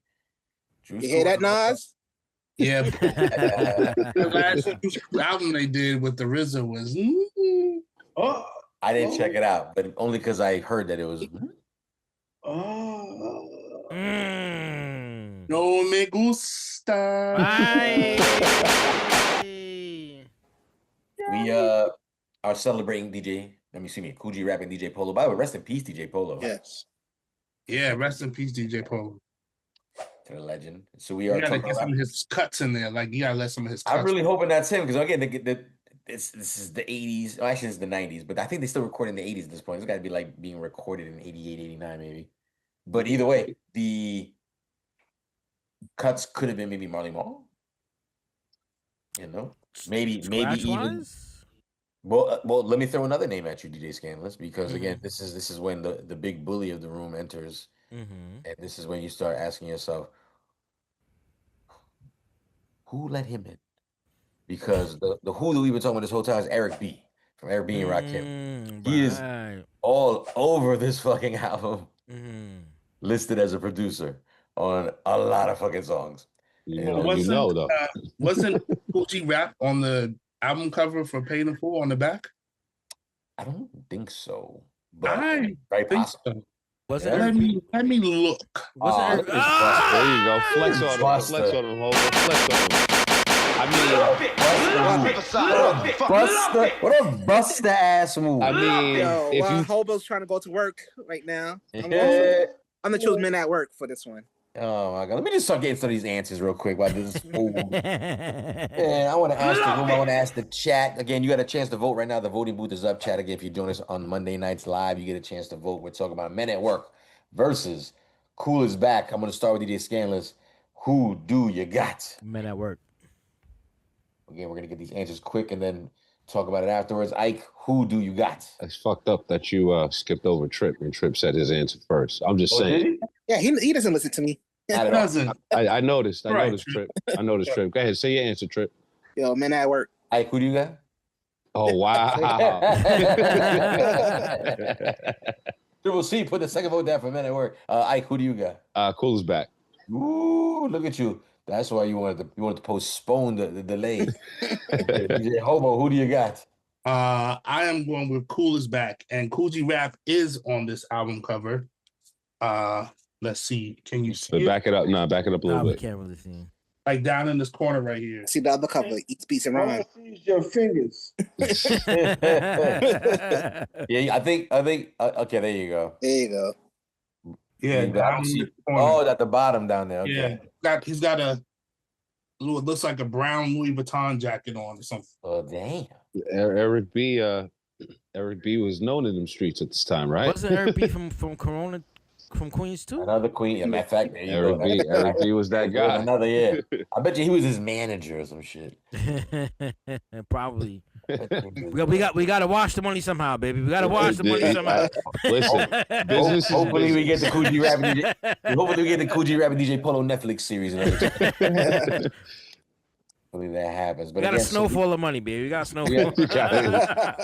You hear that, Nas? Yeah. The last album they did with the RZA was. I didn't check it out, but only because I heard that it was. No me gusta. We are celebrating Kool G Rap and DJ Polo. By the way, rest in peace, DJ Polo. Yes. Yeah, rest in peace, DJ Polo. To the legend. So we are. You gotta get some of his cuts in there. Like you gotta let some of his cuts. I'm really hoping that's him, because again, this is the 80s. Oh, actually, it's the 90s, but I think they still recording the 80s at this point. It's got to be like being recorded in 88, 89, maybe. But either way, the cuts could have been maybe Marley Marl. You know, maybe even. Well, let me throw another name at you, DJ Scandalous, because again, this is when the big bully of the room enters, and this is when you start asking yourself, who let him in? Because the who that we've been talking about this whole time is Eric B. from Eric B. and Rakim. He is all over this fucking album, listed as a producer on a lot of fucking songs. Wasn't Kool G Rap on the album cover for Paid in Full on the back? I don't think so. But I very think possible. so. Was it? Let me look. There you go. Flex on him. Flex on him. Flex on him. What a buster ass move. I mean, while Hobo's trying to go to work right now, I'm the chosen man at work for this one. Oh my god! Let me just start getting some of these answers real quick while this is And I want to ask the room. I want to ask the chat again. You got a chance to vote right now. The voting booth is up. Chat again. If you join us on Monday nights live, you get a chance to vote. We're talking about Men at Work versus Kool is Back. I'm going to start with DJ Scandalous. Who do you got? Men at Work. Again, we're going to get these answers quick and then talk about it afterwards. Ike, who do you got? It's fucked up that you skipped over Trip when Trip said his answer first. I'm just saying. Yeah, he doesn't listen to me. Not at all. I noticed. I noticed, Trip. I noticed, Trip. Go ahead. Say your answer, Trip. Yo, men at work. Ike, who do you got? Oh, wow. Triple C, put the second vote down for men at work. Ike, who do you got? Kool is back. Ooh, look at you. That's why you wanted to postpone the delay. DJ Hobo, who do you got? I am going with Kool is back, and Kool G Rap is on this album cover. Let's see. Can you see? But back it up. No, back it up a little bit. We can't really see. Like down in this corner right here. See the other cover, Eats, Beats, and Rhymes. Your fingers. Yeah, I think. Okay, there you go. There you go. Yeah, down in the corner. Oh, at the bottom down there. Okay. Yeah, he's got a. It looks like a brown Louis Vuitton jacket on or something. Oh damn. Eric B. Was known in them streets at this time, right? Wasn't Eric B from Corona, from Queens too? Another Queen. Yeah, matter of fact, there you Eric B. was that guy. Another year. I bet you he was his manager or some shit. Probably. We gotta wash the money somehow, baby. We gotta wash the money somehow. Listen, hopefully we get the Kool G Rap DJ. Hopefully we get the Kool G Rap and DJ Polo Netflix series. Hopefully that happens. But we got a snowfall of money, baby. We got a snowfall.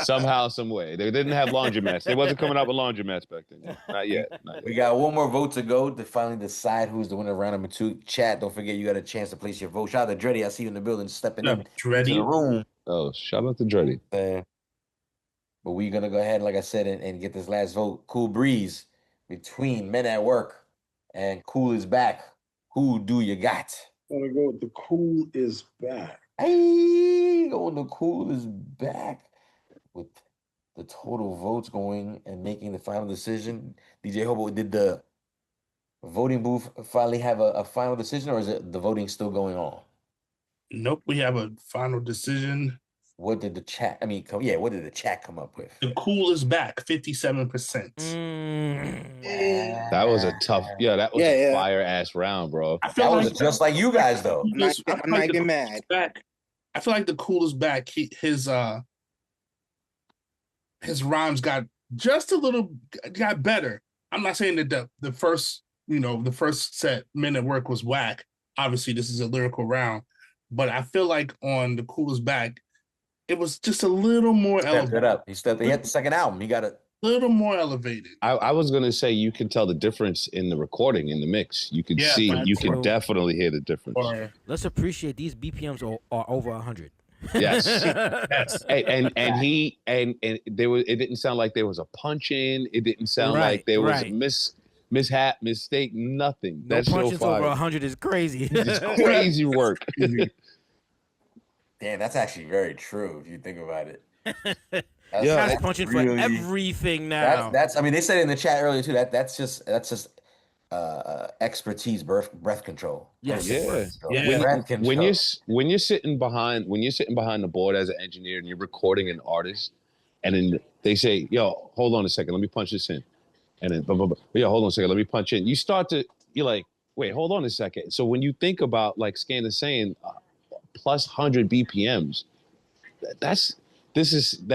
Somehow, some way. They didn't have laundromats. They wasn't coming out with laundromats back then. Not yet. We got one more vote to go to finally decide who's the winner of round number 2. Chat, don't forget you got a chance to place your vote. Shout out to Dreddy. I see you in the building stepping into the room. Oh, shout out to Dreddy. But we're going to go ahead, like I said, and get this last vote. Cool Breeze between Men at Work and Kool is back. Who do you got? I'm going to go with the Kool is back. Hey, going the Kool is back with the total votes going and making the final decision. DJ Hobo, did the voting booth finally have a final decision, or is it the voting still going on? Nope, we have a final decision. What did the chat? What did the chat come up with? The Kool is back, 57%. That was a tough. Yeah, that was a fire ass round, bro. That was just like you guys, though. I'm not getting mad. I feel like the Kool is back. His rhymes got just a little better. I'm not saying that the first set Men at Work was whack. Obviously, this is a lyrical round, but I feel like on the Kool is back, it was just a little more elevated. Stepped it up. He had the second album. He got a little more elevated. I was gonna say you can tell the difference in the recording, in the mix. You can see, you can definitely hear the difference. Let's appreciate these BPMs are over 100. Yes. Yes. And there was. It didn't sound like there was a punch in. It didn't sound like there was a mishap, mistake, nothing. No punches over 100 is crazy. It's crazy work. Damn, that's actually very true if you think about it. That's punching really, for everything now. That's. I mean, they said in the chat earlier too. That's just expertise, breath control. Yes. When you're sitting behind the board as an engineer and you're recording an artist, and then they say, "Yo, hold on a second, let me punch this in," and then, "Yo, hold on a second, let me punch in." You're like, "Wait, hold on a second." So when you think about like Scan is saying, plus 100 BPMs, that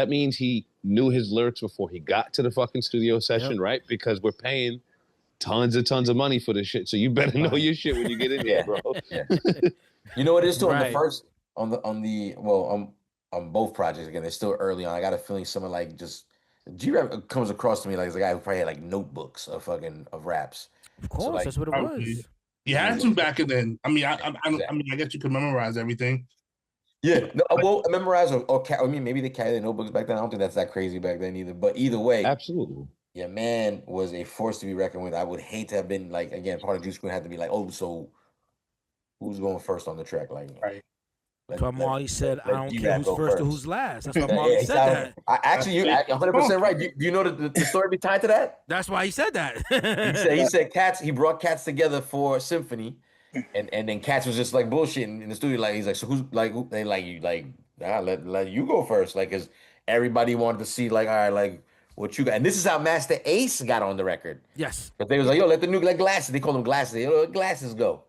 means he knew his lyrics before he got to the fucking studio session, right? Because we're paying tons of money for this shit, so you better know your shit when you get in there, bro. Yeah. You know what it is too on both projects. Again, they're still early on. I got a feeling someone like just G-Rap comes across to me like as a guy who probably had like notebooks of raps. Of course, that's what it was. You had to back it then. I mean, I guess you could memorize everything. Yeah, no, well, memorize or maybe they carried their notebooks back then. I don't think that's that crazy back then either. But either way, absolutely. Yeah, man was a force to be reckoned with. I would hate to have been like, again, part of Juice Crew had to be like, oh, so who's going first on the track? Like, right. That's why Marley said, I don't care who's first or who's last. That's why Marley said that. You're 100% right. Do you know the story behind that? That's why he said that. he said Cats, he brought Cats together for Symphony, and then Cats was just like bullshitting in the studio. Like, he's like, so who's like, they like you, like, let you go first. Like, because everybody wanted to see, like, all right, like, what you got. And this is how Master Ace got on the record. Yes. But they was like, yo, let the new, like, Glasses. They call them Glasses. They let Glasses go.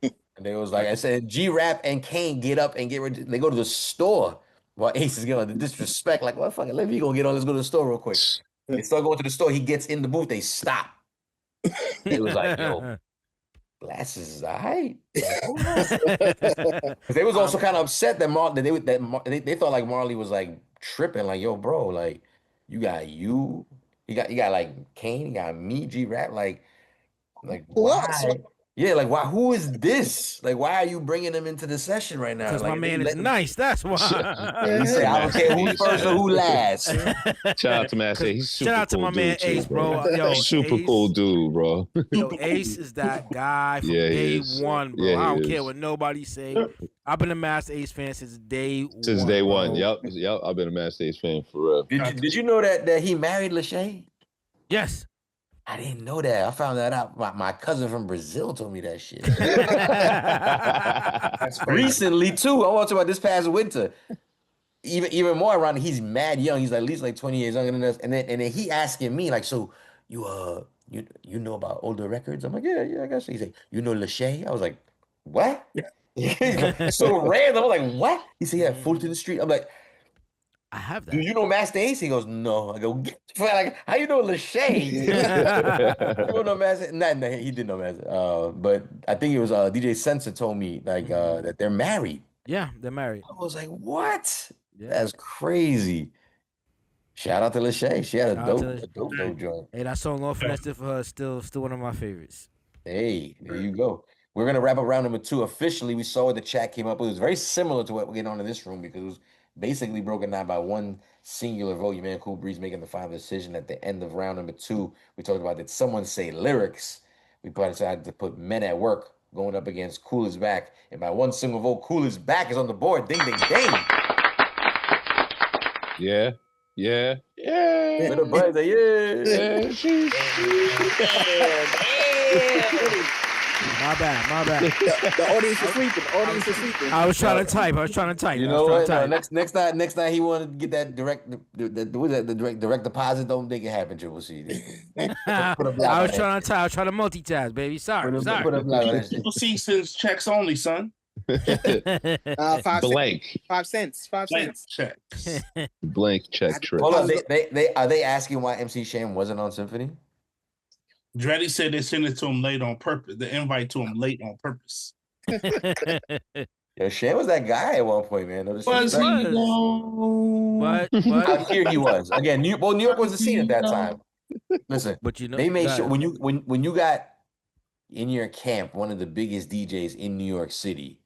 And they was like, I said, G-Rap and Kane get up and get ready. They go to the store while Ace is getting the disrespect. Like, well, fucking, let me go get on. Let's go to the store real quick. They start going to the store. He gets in the booth. They stop. They was like, yo, glasses is alright. Because they was also kind of upset that they thought like Marley was like tripping, like, yo, bro, like you got like Kane, you got me, G-Rap, like why? Yeah, like why? Who is this? Like, why are you bringing him into the session right now? Because like, my man is nice. That's why. He said, I don't care who's first or who last. Shout out to Master. He's super Shout out to cool my man too, Ace, bro. Yo, super Ace, cool dude, bro. Yo, Ace is that guy from day one, bro. I don't care what nobody say. I've been a Master Ace fan since day one. Since day one. Yep. I've been a Master Ace fan for real. Did you know that he married Lachey? Yes. I didn't know that. I found that out. My cousin from Brazil told me that shit. Recently too. I want to talk about this past winter. Even more ironic, he's mad young. He's at least like 20 years younger than us. And then he asking me like, so you know about older records? I'm like, yeah, I guess. He's like, you know Lachey? I was like, what? So random. I was like, what? He said, yeah, Fulton Street. I'm like, I have that. Do you know Master Ace? He goes, no. I go, like, how you know Lachey? You don't know Master? No, he didn't know Master. But I think it was DJ Sensor told me like that they're married. Yeah, they're married. I was like, what? Yeah. That's crazy. Shout out to Lachey. She had a dope joint. Hey, that song "All Finesse" for her is still one of my favorites. Hey, there you go. We're gonna wrap up round number 2 officially. We saw what the chat came up with. It was very similar to what we're getting on in this room because it was basically broken down by one singular vote. Your man Kool Breeze making the final decision at the end of round number 2. We talked about, did someone say lyrics? We decided to put Men at Work going up against Kool is Back. And by one single vote, Kool is Back is on the board. Ding, ding, ding. Yeah. With a buzz, My bad. The audience is sleeping. I was trying to type. You know what? No, next time he wanted to get that direct deposit. Don't make it happen, Triple C. I was trying to type. I was trying to multitask, baby. Sorry. Triple C says checks only, son. 5 Blank. 5 cents. 5 cents. Checks. Blank check trip. Hold on. Are they asking why MC Shan wasn't on Symphony? Dreddy said they sent it to him late on purpose. The invite to him late on purpose. Yeah, Shan was that guy at one point, man. But Out here he was. Again, New York was the scene at that time. Listen, but you know, they made sure when you got in your camp one of the biggest DJs in New York City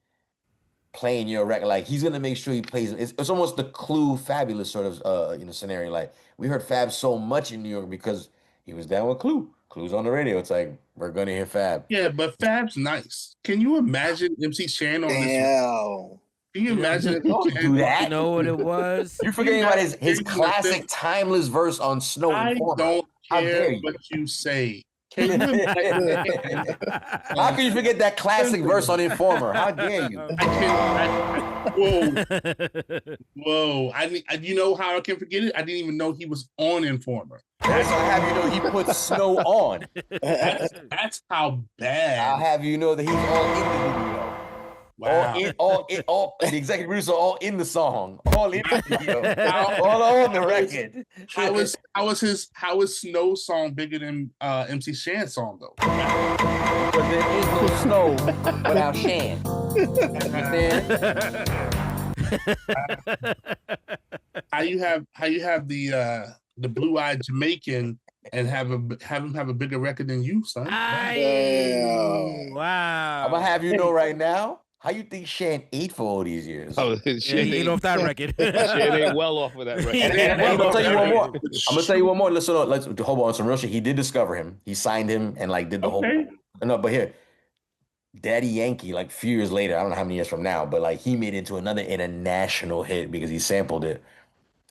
playing your record, like he's gonna make sure he plays. It's almost the Clue Fabulous sort of scenario. Like we heard Fab so much in New York because he was down with Clue. Clue's on the radio. It's like we're gonna hear Fab. Yeah, but Fab's nice. Can you imagine MC Shan on this? Can you imagine? Don't do that. You know what it was? You're forgetting about his classic timeless verse on Snow. I don't care what you say. Can you imagine? How can you forget that classic verse on Informer? How dare you? Whoa! You know how I can forget it? I didn't even know he was on Informer. That's how I have you know he put Snow on. That's how bad. I'll have you know that he's all in the video. Wow. All the executive producer all in the song, all in the video, all on the record. How is Snow's song bigger than MC Shan's song though? Because there is no Snow without Shan. How you have the blue-eyed Jamaican and have him have a bigger record than you, son? Wow. I'm gonna have you know right now. How you think Shan ate for all these years? Oh, Shan ain't off that record. Shan ain't well off of that record. I'm gonna tell you one more. I'm gonna tell you one more. Let's hold on some real shit. He did discover him. He signed him and like did the whole. No, but here, Daddy Yankee, like a few years later, I don't know how many years from now, but like he made it into another international hit because he sampled it.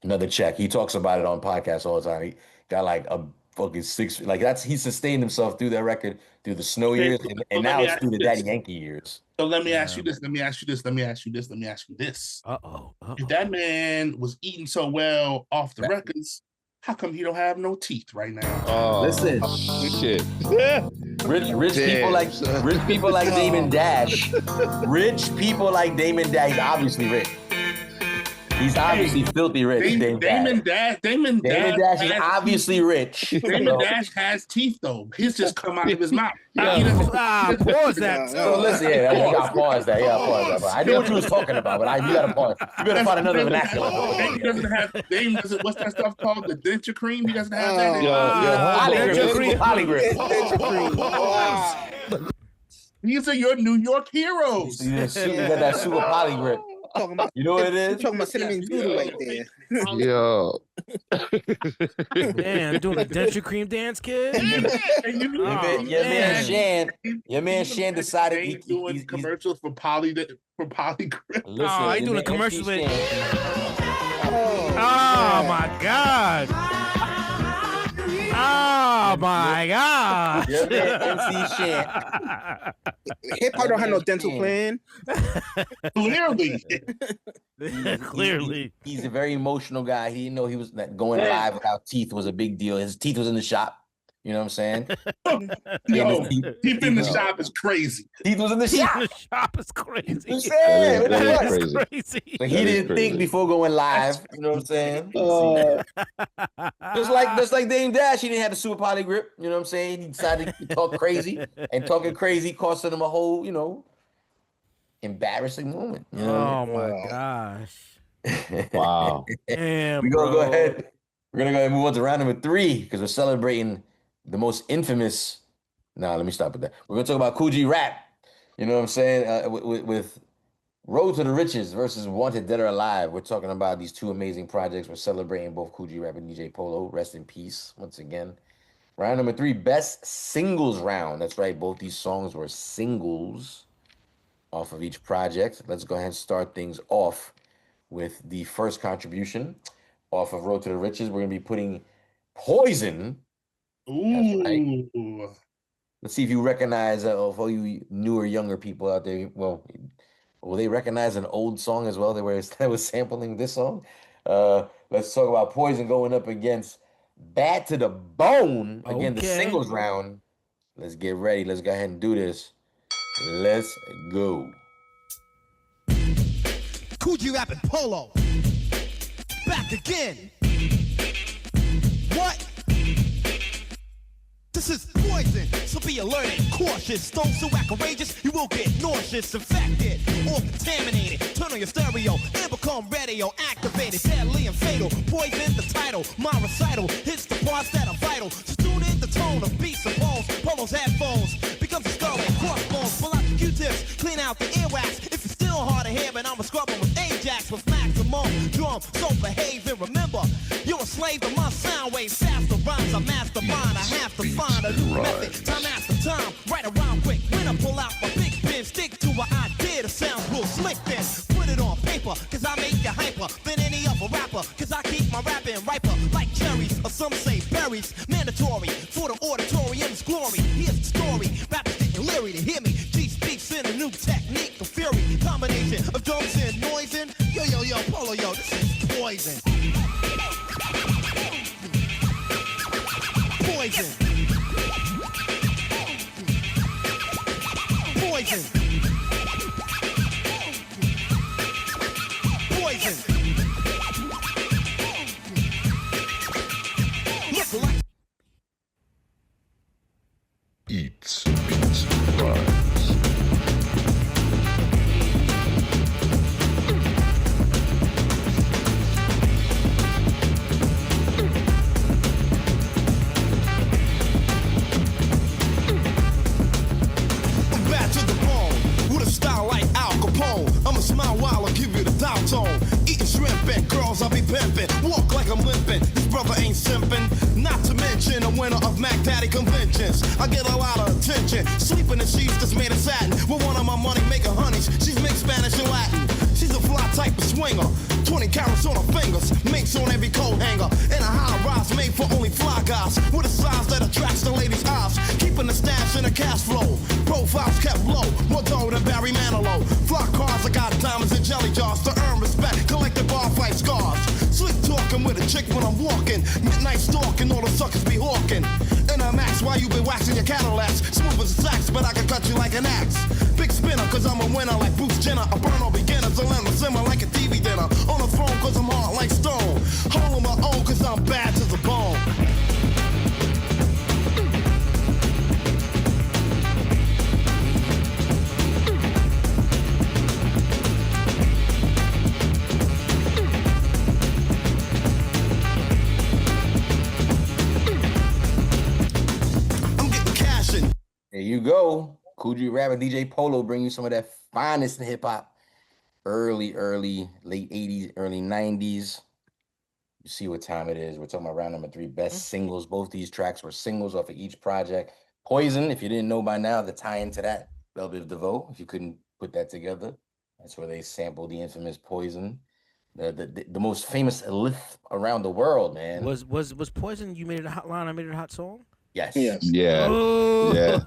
Another check. He talks about it on podcasts all the time. He got like a fucking 6. Like he sustained himself through that record, through the Snow years, and now it's through the Daddy Yankee years. So let me ask you this. If that man was eating so well off the records, how come he don't have no teeth right now? Oh, listen, shit. Rich people like Damon Dash. Rich people like Damon Dash. He's obviously rich. He's obviously filthy rich. Damon Dash is obviously rich. Damon Dash has teeth though. He's just come out of his mouth. Pause that. So listen, you got to pause that. I knew what you was talking about, but you got to pause. You better find another vernacular. He doesn't have. What's that stuff called? The denture cream. He doesn't have that. Polygrip. These are your New York heroes. You got that super polygrip. You know what it is? Talking about cinnamon doodle right there. Yo. Man, doing a denture cream dance, kid. Your man Shan decided he's doing commercials for Polygrip. Listen, he's doing a commercial with. Oh my God. Oh my God! Your man MC Shan. Hip hop don't have no dental plan. Clearly. He's a very emotional guy. He didn't know he was going live without teeth was a big deal. His teeth was in the shop. You know what I'm saying? Teeth in the shop is crazy. Teeth was in the shop. The shop is crazy. That is crazy. So he didn't think before going live. You know what I'm saying? Just like Dame Dash, he didn't have the super polygrip. You know what I'm saying? He decided to talk crazy, and talking crazy costed him a whole, embarrassing moment. You know? Oh my gosh! Wow. Damn, We're gonna go ahead and move on to round number 3 because we're celebrating the most infamous. Nah, let me stop with that. We're gonna talk about Kool Rap. You know what I'm saying? With Road to the Riches versus Wanted Dead or Alive. We're talking about these two amazing projects. We're celebrating both Kool Rap and DJ Polo. Rest in peace once again. Round number 3, best singles round. That's right. Both these songs were singles off of each project. Let's go ahead and start things off with the first contribution off of Road to the Riches. We're gonna be putting Poison. Ooh. Right. Let's see if you recognize, for all you newer, younger people out there, will they recognize an old song as well that was sampling this song? Let's talk about Poison going up against Bad to the Bone. Again, the singles round. Let's get ready. Let's go ahead and do this. Let's go. Kool Rap and Polo. Back again. What? This is poison, so be alert and cautious. Don't so outrageous, you will get nauseous, infected, or contaminated. Turn on your stereo and become radio activated, deadly and fatal. Poison the title, my recital hits the parts that are vital. So tune in the tone of beats and bones. Polo's headphones becomes a skull and crossbones. Pull out the Q-tips, clean out the earwax. If you're still hard of hearing, I'm a scrubber with Ajax with maximum drum. So behave and remember, you're a slave to my sound waves. Faster rhymes, I mastermind. I have to find a new method, time after time. Right around quick, when I pull out my big pen, stick to an idea that sounds real slick. Then put it on paper, cause I make you hyper than any other rapper. Cause I keep my rapping riper like cherries, or some say berries. Mandatory for the auditorium's glory. Here's the story, rappers getting leery to hear me. G speaks in a new technique of fury. Combination of drums and noise and yo, Polo, yo, this is poison. Poison. Poison. Poison. Look like Eats, beats, rhymes. I'ma smile while I give you the dial tone. Eating shrimp and girls, I'll be pimping. Walk like I'm limping. This brother ain't simping. Not to mention a winner of Mac Daddy conventions. I get a lot of attention. Sleeping in sheets that's made of satin. With one of my money making honeys. She's mixed Spanish and Latin. She's a fly type of swinger. 20 carats on her fingers. Minks on every coat hanger. And a high rise made for only fly guys. With a size that attracts the ladies' eyes. Keeping the stash in the cash flow. Profiles kept low. More dough than Barry Manilow. Fly cars, I got diamonds and jelly jars to earn respect. Collecting bar fight scars. Slick talking with a chick when I'm walking. Midnight stalking, all the suckers be hawking. In a max while you be waxing your Cadillacs. Smooth as a sax, but I can cut you like an axe. Big spinner, cause I'm a winner like Bruce Jenner. I burn all beginners, I let them simmer like a TV dinner. On the phone, cause Kool Rap and DJ Polo bring you some of that finest in hip hop. Early, late 80s, early 90s. You see what time it is. We're talking about round number 3, best singles. Both these tracks were singles off of each project. Poison, if you didn't know by now, the tie-in to that, Belle Biv DeVoe, if you couldn't put that together. That's where they sampled the infamous Poison. The most famous lift around the world, man. Was Poison, You Made It a Hot Line, I Made It a Hot Song? Yes. Yeah. Oh. Yeah.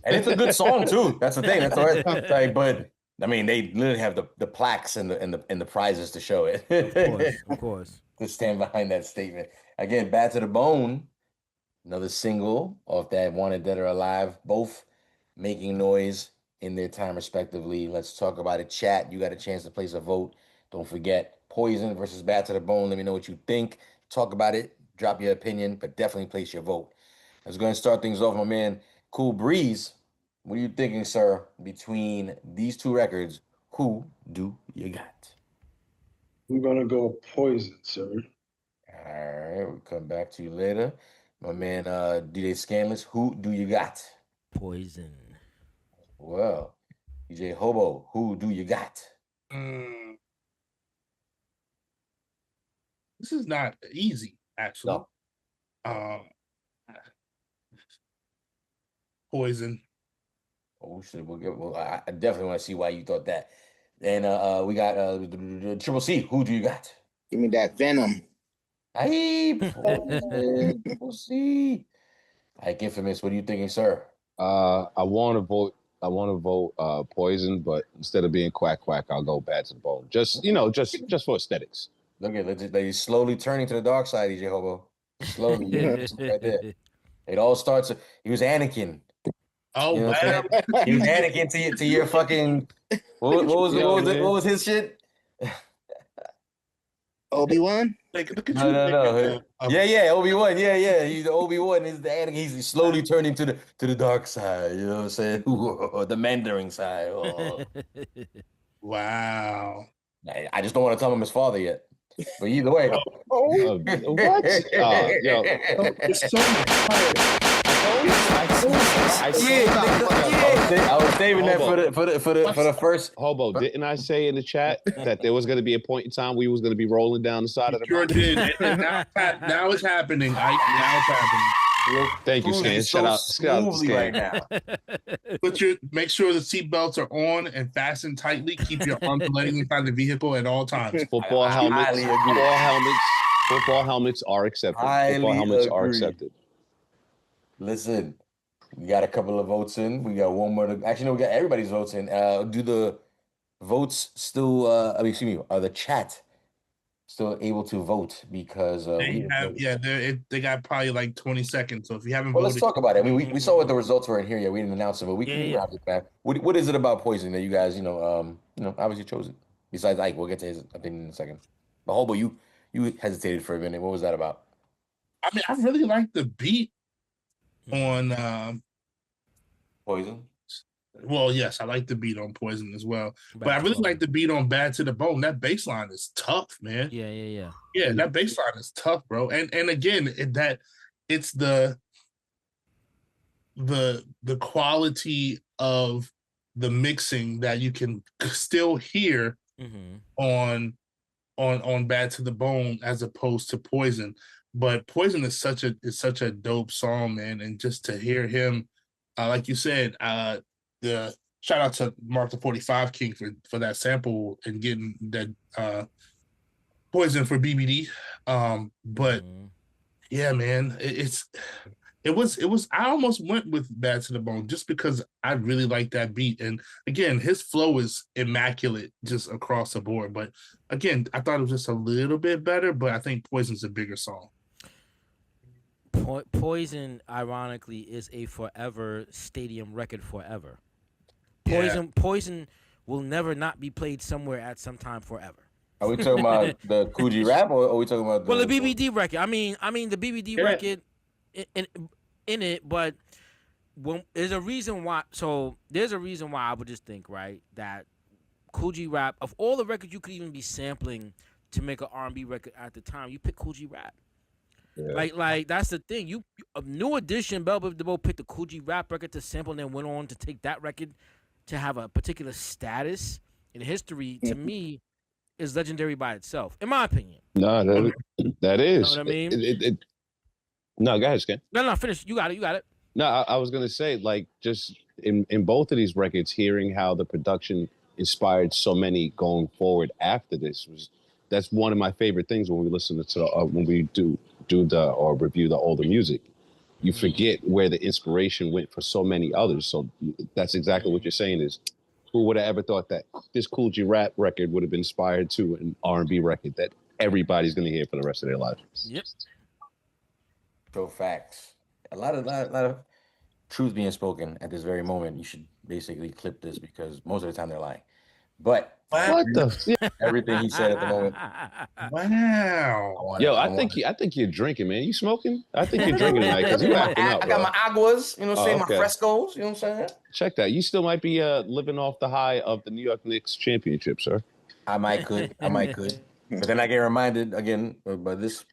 And it's a good song too. That's the thing. That's all right. Like, but I mean, they literally have the plaques and the prizes to show it. Of course. To stand behind that statement. Again, Bad to the Bone, another single off that Wanted Dead or Alive, both making noise in their time respectively. Let's talk about it. Chat, you got a chance to place a vote. Don't forget, Poison versus Bad to the Bone. Let me know what you think. Talk about it. Drop your opinion, but definitely place your vote. Let's go and start things off, my man. Cool Breeze, what are you thinking, sir, between these two records? Who do you got? We're gonna go Poison, sir. All right, we'll come back to you later. My man, DJ Scanless, who do you got? Poison. Well, DJ Hobo, who do you got? This is not easy, actually. No. Poison. Oh shit! Well, I definitely want to see why you thought that. And we got Triple C. Who do you got? Give me that Venom. Hey, Triple C. Like Infamous. What are you thinking, sir? I want to vote Poison, but instead of being quack, I'll go Bad to the Bone. Just for aesthetics. Look at they slowly turning to the dark side, DJ Hobo. Slowly, right there. It all starts. He was Anakin. Oh, you know wow. He was Anakin to your fucking. What was his shit? Obi-Wan? Look at No. Yeah, Obi-Wan. Yeah. He's the Obi-Wan. He's the Anakin. He's slowly turning to the dark side. You know what I'm saying? The Mandarin side. Oh. Wow. I just don't want to tell him his father yet. But either way. What? Yo. It's so I was saving that for the first. Hobo, didn't I say in the chat that there was going to be a point in time we was going to be rolling down the side of the mountain? Sure did. Now it's happening, Ike. Now it's happening. Thank you, Stan. Shout out to Stan. Right now. Make sure the seatbelts are on and fastened tightly. Keep your arms laying inside the vehicle at all times. Football helmets are accepted. Listen, we got a couple of votes in. We got one more. Actually, no, we got everybody's votes in. Do the votes still? Are the chat still able to vote? Because they got probably like 20 seconds. So if you haven't voted, let's talk about it. I mean, we saw what the results were in here. Yeah, we didn't announce them, but we can wrap it back. What is it about Poison that you guys, obviously chose it? Besides Ike, we'll get to his opinion in a second. But Hobo, you hesitated for a minute. What was that about? I mean, I really like the beat on Poison. Well, yes, I like the beat on Poison as well, but I really like the beat on Bad to the Bone. That bass line is tough, man. Yeah. That bass line is tough, bro. And again, it's the quality of the mixing that you can still hear on Bad to the Bone as opposed to Poison. But Poison is such a dope song, man, and just to hear him, like you said, the shout out to Mark the 45 King for that sample and getting that Poison for BBD. But yeah, man, it was I almost went with Bad to the Bone just because I really like that beat. And again, his flow is immaculate just across the board. But again, I thought it was just a little bit better, but I think Poison's a bigger song. Poison, ironically, is a forever stadium record forever. Poison will never not be played somewhere at some time forever. Are we talking about the Kool rap, or are we talking about the BBD record? I mean the BBD record in it, but there's a reason why. So there's a reason why I would just think, right, that Kool rap, of all the records you could even be sampling to make an R&B record at the time, you pick Kool rap. Like that's the thing. A New Edition, Bell Biv DeVoe picked the Kool G Rap record to sample, and then went on to take that record to have a particular status in history. To me, is legendary by itself, in my opinion. No, that is. You know what I mean? No, go ahead, Scan. No, finish. You got it. No, I was gonna say, like, just in both of these records, hearing how the production inspired so many going forward after this that's one of my favorite things when we listen to when we do or review the older music. You forget where the inspiration went for so many others. So that's exactly what you're saying is, who would have ever thought that this Kool G Rap record would have been inspired to an R&B record that everybody's going to hear for the rest of their lives? Yep. So facts. A lot of truth being spoken at this very moment. You should basically clip this because most of the time they're lying. But what the everything he said at the moment. Wow. Yo, I think you're drinking, man. You smoking? I think you're drinking tonight because you're acting up. I got my aguas, you know what I'm saying? My frescos, you know what I'm saying? Check that. You still might be living off the high of the New York Knicks championship, sir. I might could. But then I get reminded again by this,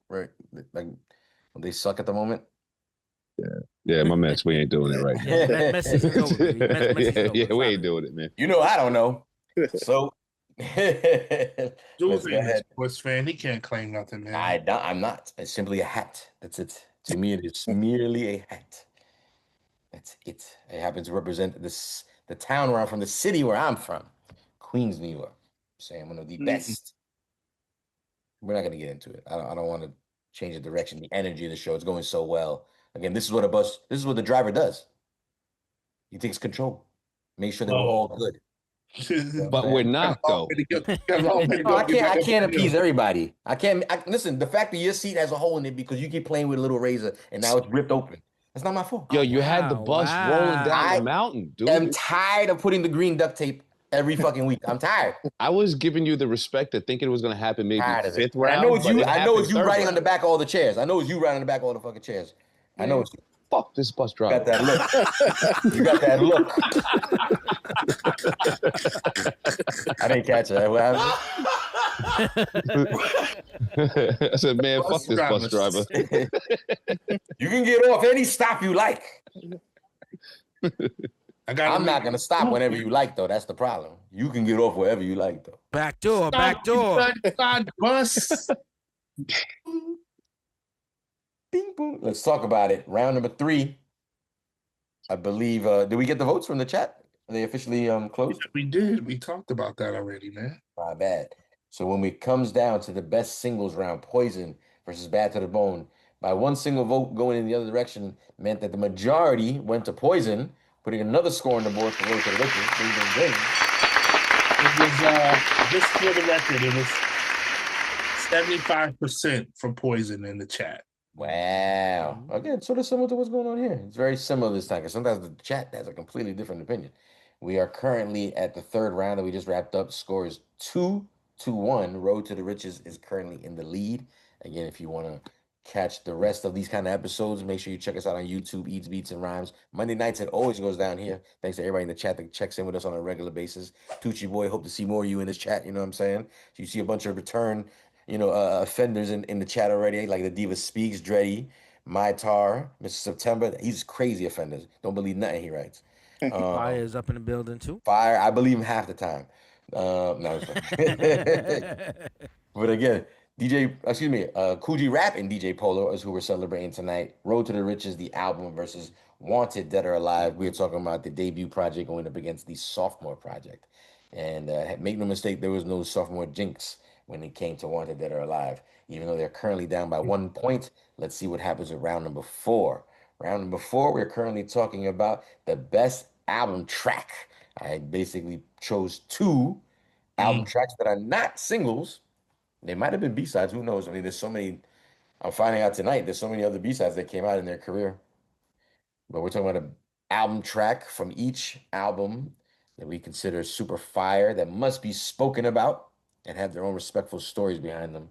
right? Like when they suck at the moment. Yeah, my Mets, we ain't doing it right now. Yeah, we ain't doing it, man. You know, I don't know. So, Jules ain't a sports fan. He can't claim nothing, man. I'm not. It's simply a hat. That's it. To me, it is merely a hat. That's it. It happens to represent the town where I'm from, the city where I'm from, Queens, New York. I'm saying one of the best. We're not going to get into it. I don't want to change the direction, the energy of the show. It's going so well. Again, this is what the driver does. He takes control. Make sure that we're all good. But we're not, though. I can't appease everybody. Listen, the fact that your seat has a hole in it because you keep playing with a little razor and now it's ripped open. That's not my fault. Yo, you had the bus rolling down the mountain, dude. I'm tired of putting the green duct tape every fucking week. I'm tired. I was giving you the respect of thinking it was going to happen maybe fifth round. I know it's you riding on the back of all the chairs. I know it's you riding on the back of all the fucking chairs. I know it's you. Fuck this bus driver. You got that look. You got that look. I didn't catch it. What happened? I said, man, fuck this bus driver. You can get off any stop you like. I'm not going to stop whenever you like, though. That's the problem. You can get off wherever you like, though. Back door. Bus. Bing, boom. Let's talk about it. Round number 3. I believe. Did we get the votes from the chat? Are they officially closed? Yeah, we did. We talked about that already, man. My bad. So when it comes down to the best singles round, Poison versus Bad to the Bone, by one single vote going in the other direction meant that the majority went to Poison, putting another score on the board for Road to the Riches. It was just for the record. It was 75% for Poison in the chat. Wow. Again, sort of similar to what's going on here. It's very similar this time because sometimes the chat has a completely different opinion. We are currently at the third round that we just wrapped up. Score is 2-1. Road to the Riches is currently in the lead. Again, if you want to catch the rest of these kind of episodes, make sure you check us out on YouTube, Eats, Beats, and Rhymes. Monday nights, it always goes down here. Thanks to everybody in the chat that checks in with us on a regular basis. Tucci Boy, hope to see more of you in this chat. You know what I'm saying? So you see a bunch of return offenders in the chat already, like the Diva Speaks, Dreddy, My Tar, Mr. September. He's crazy offenders. Don't believe nothing he writes. Fire is up in the building too. Fire, I believe him half the time. No, but again, Kool G Rap and DJ Polo is who we're celebrating tonight. Road to the Riches, the album versus Wanted, Dead or Alive. We're talking about the debut project going up against the sophomore project. And make no mistake, there was no sophomore jinx when it came to Wanted, Dead or Alive. Even though they're currently down by 1 point, let's see what happens with round number 4. Round number 4, we're currently talking about the best album track. I basically chose 2 album tracks that are not singles. They might have been B-sides. Who knows? I mean, there's so many. I'm finding out tonight there's so many other B-sides that came out in their career. But we're talking about an album track from each album that we consider super fire, that must be spoken about and have their own respectful stories behind them.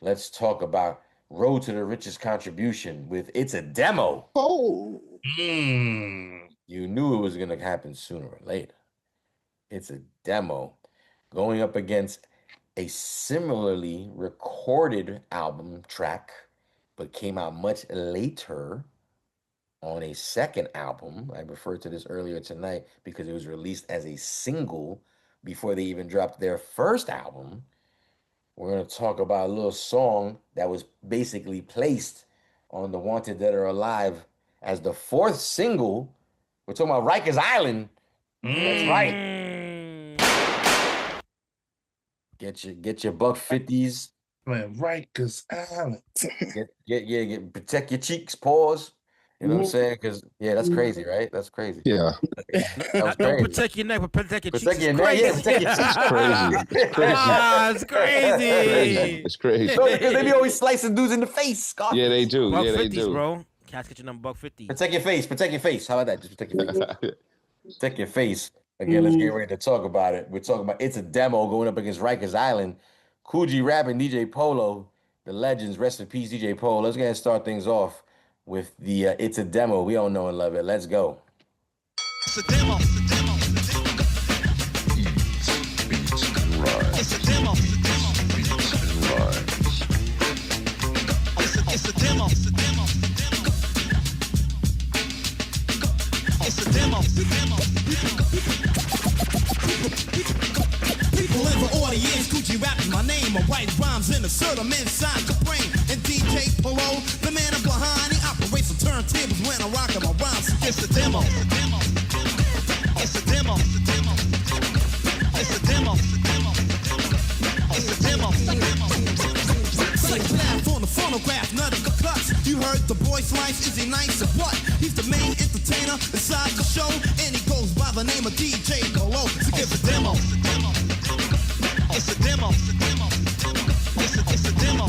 Let's talk about Road to the Riches contribution with It's a Demo. Oh. You knew it was going to happen sooner or later. It's a Demo going up against a similarly recorded album track but came out much later on a second album. I referred to this earlier tonight because it was released as a single before they even dropped their first album. We're going to talk about a little song that was basically placed on the Wanted Dead or Alive as the fourth single. We're talking about Rikers Island. That's right. Get your $150s. Man, Rikers Island. Protect your cheeks, pause. You know what I'm saying? Because that's crazy, right? That's crazy. Yeah. Don't protect your neck, but protect your cheeks. Protect your neck, yeah. Protect your cheeks. It's crazy. It's crazy. It's crazy. No, because they be always slicing dudes in the face, Scott. Yeah, they do. $150s, Yeah, they do, bro. Cats get your number $150. Protect your face. Protect your face. How about that? Just protect your face. Protect your face. Again, let's get ready to talk about it. We're talking about It's a Demo going up against Rikers Island. Kool Rap and DJ Polo, the legends. Rest in peace, DJ Polo. Let's go ahead and start things off with the It's a Demo. We all know and love it. Let's go. It's a demo. Beats and rhymes. It's a demo. Beats and rhymes. It's a demo. It's a demo. People in the audience, Kool rapping my name. I write rhymes and assert them inside your brain. And DJ Polo, the man I'm behind, he operates the turntables when I rock my rhymes. It's a demo. It's a demo. It's a demo. It's a demo. Like laugh on the phonograph, none of the cuts. You heard the voice lines, is he nice or what? He's the main entertainer inside the show, and he goes by the name of DJ Polo. So give a demo. It's a demo. It's a demo. It's a demo.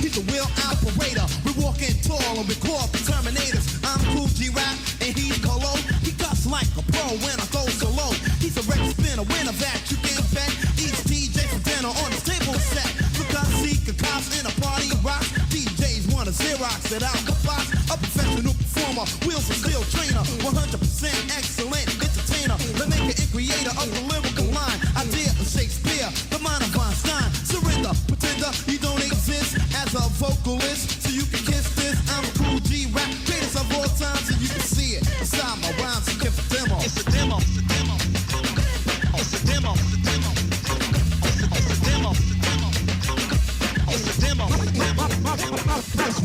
He's a wheel operator. We walking tall and we call the Terminators. I'm Kool Rap and he's Polo. He cuts like a pro when I go solo. He's a record spinner, winner that you can bet. Eats DJ for dinner on the table set. Because he can cops in a party rock. DJs want to Xerox it out the box. A professional performer, wheels of steel trainer. 100% excellent entertainer. The maker and creator of the lyrical line. Idea of Shakespeare, the mind of Einstein. Surrender, pretender, you don't exist as a vocalist. So you can kiss this. I'm Kool Rap, greatest of all times, and you can see it inside my rhymes. So give a demo. It's a demo. It's a demo. It's a demo. It's a demo.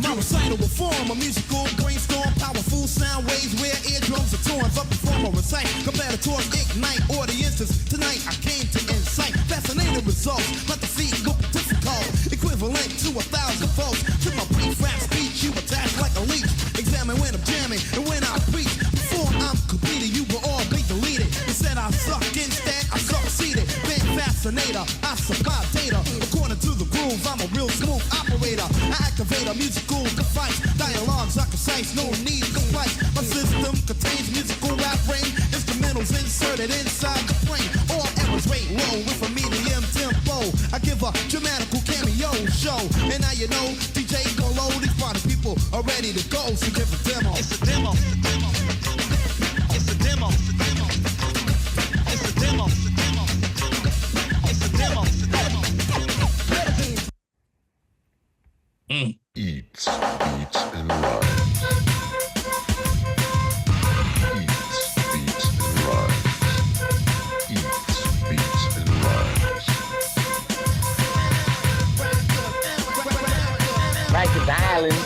My recital will form a musical brainstorm, powerful sound waves where eardrums are torn. Up perform or recite, competitors ignite audiences. Tonight I came to incite fascinating results, but the feat will be difficult, equivalent to 1,000 volts. To my brief rap speech, you attach like a leech. Examine when I'm jamming and when I preach. Before I'm completed, you will all be deleted. Instead I suck, instead I succeeded. Been fascinator, I supply data. According to the groove, I'm a real smooth operator. I activate a musical device. Dialogues are concise, no need to splice. My system contains musical rap range. Instrumentals inserted inside the frame. All errors rate low with a medium tempo. I give a dramatical cameo show. And now you know, DJ Polo, these party people are ready to go. So give a demo. It's a demo. It's a demo. It's a demo. It's a demo. Eats, beats, and rhymes. Eats, beats, and rhymes. Eats, beats, and rhymes. Rikers Island.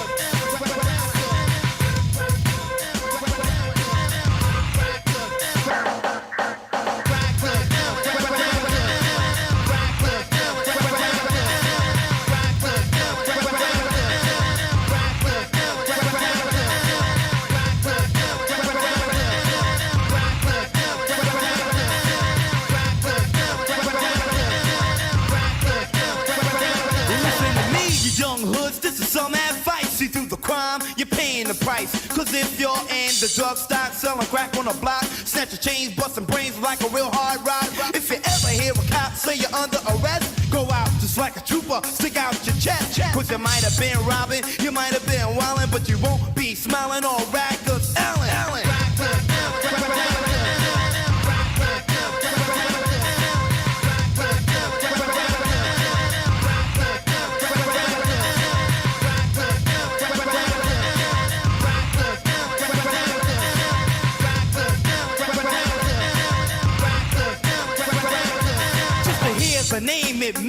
Price. Cause if you're in the drug stock, selling crack on the block, snatch your chains, busting brains like a real hard ride. If you ever hear a cop say you're under arrest, go out just like a trooper, stick out your chest. Cause you might have been robbing, you might have been wildin', but you won't be smiling on Rikers Island.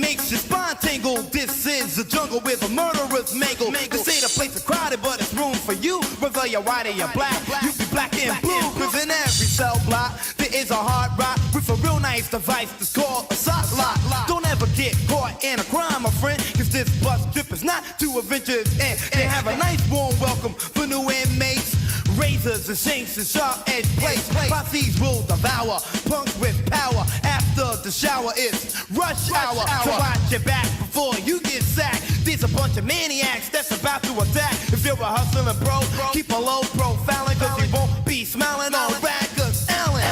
makes your spine tingle. This is the jungle with a murderous mangle. This ain't a place to crowded, but it's room for you. Whether you're white or you're black, you be black and blue. Cause in every cell block, there is a hard rock with a real nice device that's called a sock lock. Don't ever get caught in a crime, my friend, cause this bus trip is not to Avengers. And they have a nice warm welcome for new inmates. Razors and shanks and sharp edge plates. Posses will devour punks with power. After the shower, it's rush hour. So watch your back before you get sacked. There's a bunch of maniacs that's about to attack. If you're a hustling bro, keep a low profiling, cause you won't be smiling on Rikers Island.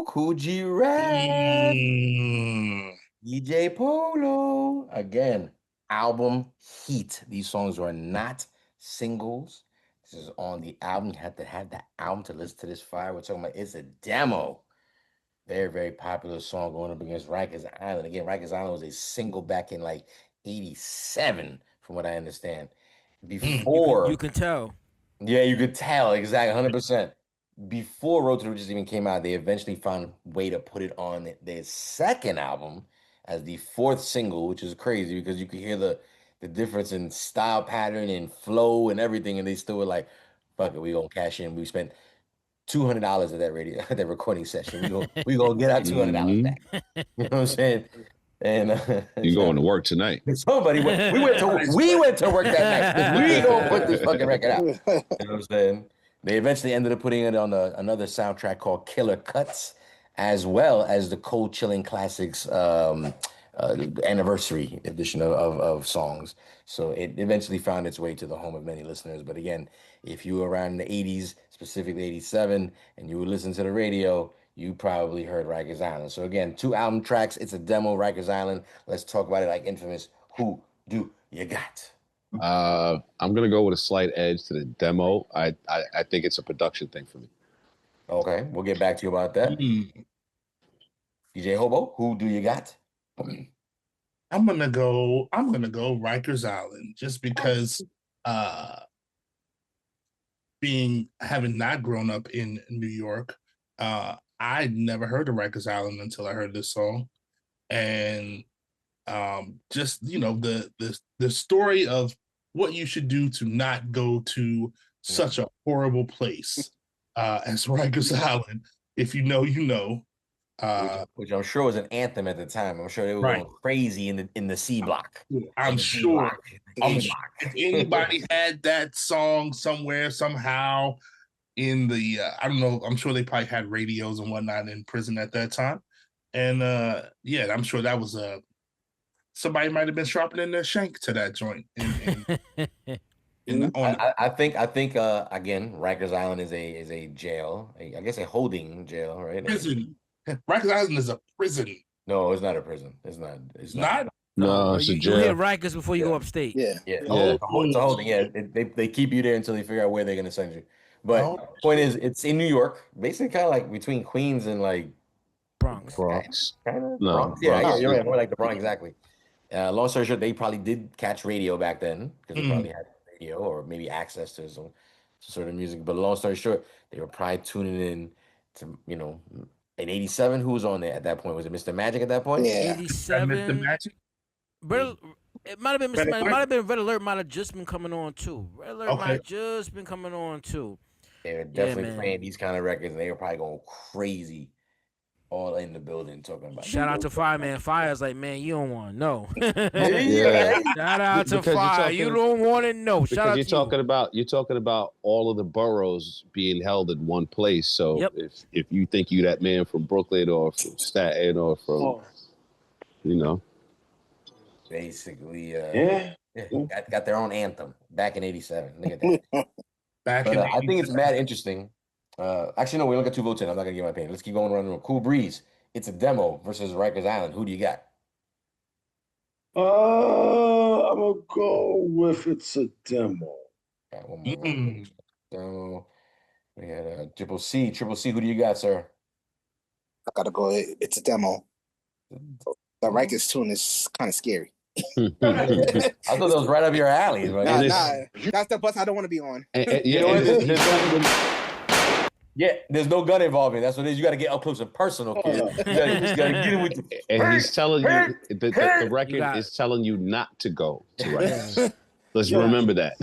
Coogee Rap. DJ Polo. Again, album heat. These songs are not singles. This is on the album. You have to have the album to listen to this fire. We're talking about it's a demo. Very, very popular song going up against Rikers Island. Again, Rikers Island was a single back in like 87, from what I understand. Before you can tell. Yeah, you could tell exactly 100%. Before Road to the Riches even came out, they eventually found a way to put it on their second album as the fourth single, which is crazy because you could hear the difference in style pattern and flow and everything, and they still were like, "Fuck it, we gonna cash in." We spent $200 at that radio, that recording session. We gonna get our $200 back. You know what I'm saying? And you going to work tonight? Somebody went. We went to work that night. We gonna put this fucking record out. You know what I'm saying? They eventually ended up putting it on another soundtrack called Killer Cuts, as well as the Cold Chilling Classics anniversary edition of songs. So it eventually found its way to the home of many listeners. But again, if you were around in the 80s, specifically 87, and you would listen to the radio, you probably heard Rikers Island. So again, 2 album tracks. It's a demo, Rikers Island. Let's talk about it like Infamous. Who do you got? I'm gonna go with a slight edge to the demo. I think it's a production thing for me. Okay, we'll get back to you about that. DJ Hobo, who do you got? I'm gonna go Rikers Island just because having not grown up in New York, I never heard of Rikers Island until I heard this song. And just the story of what you should do to not go to such a horrible place as Rikers Island. If you know, you know. Which I'm sure was an anthem at the time. I'm sure they were going crazy in the C block. I'm sure. If anybody had that song somewhere, somehow in the I don't know, I'm sure they probably had radios and whatnot in prison at that time. And I'm sure that was somebody might have been sharpening their shank to that joint. I think again, Rikers Island is a jail. I guess a holding jail, right? Prison. Rikers Island is a prison. No, it's not a prison. It's not. It's not. No, it's a jail. You hit Rikers before you go upstate. Yeah. It's a holding. Yeah, they keep you there until they figure out where they're gonna send you. But point is, it's in New York, basically kind of like between Queens and like Bronx. Kind of. No, Bronx. Yeah, you're right. More like the Bronx, exactly. Long story short, they probably did catch radio back then because they probably had radio or maybe access to some sort of music. But long story short, they were probably tuning in to, in 87, who was on there at that point? Was it Mr. Magic at that point? Yeah. 87. Mr. Magic? It might have been Mr. Magic. It might have been Red Alert might have just been coming on too. Red Alert might have just been coming on too. They were definitely playing these kind of records, and they were probably going crazy all in the building talking about. Shout out to Fireman. Fire's like, man, you don't want to know. Yeah. Shout out to Fire. You don't want to know. Shout out you're to talking about all of the boroughs being held in one place. So if you think you that man from Brooklyn or from Staten or from, basically, got their own anthem back in '87. Look at that. I think it's mad interesting. Actually, no, we only got 2 votes in. I'm not gonna give my opinion. Let's keep going around the room. Cool Breeze. It's a demo versus Rikers Island. Who do you got? I'm gonna go with it's a demo. Got one more round. Demo. We had Triple C. Triple C. Who do you got, sir? I gotta go. It's a demo. The Rikers tune is kind of scary. I thought that was right up your alley. Right? Nah, that's the bus I don't want to be on. Yeah, there's no gun involved in it. That's what it is. You got to get up close and personal, kid. You just got to get in with the. And he's telling you the record is telling you not to go to Rikers. Let's remember that.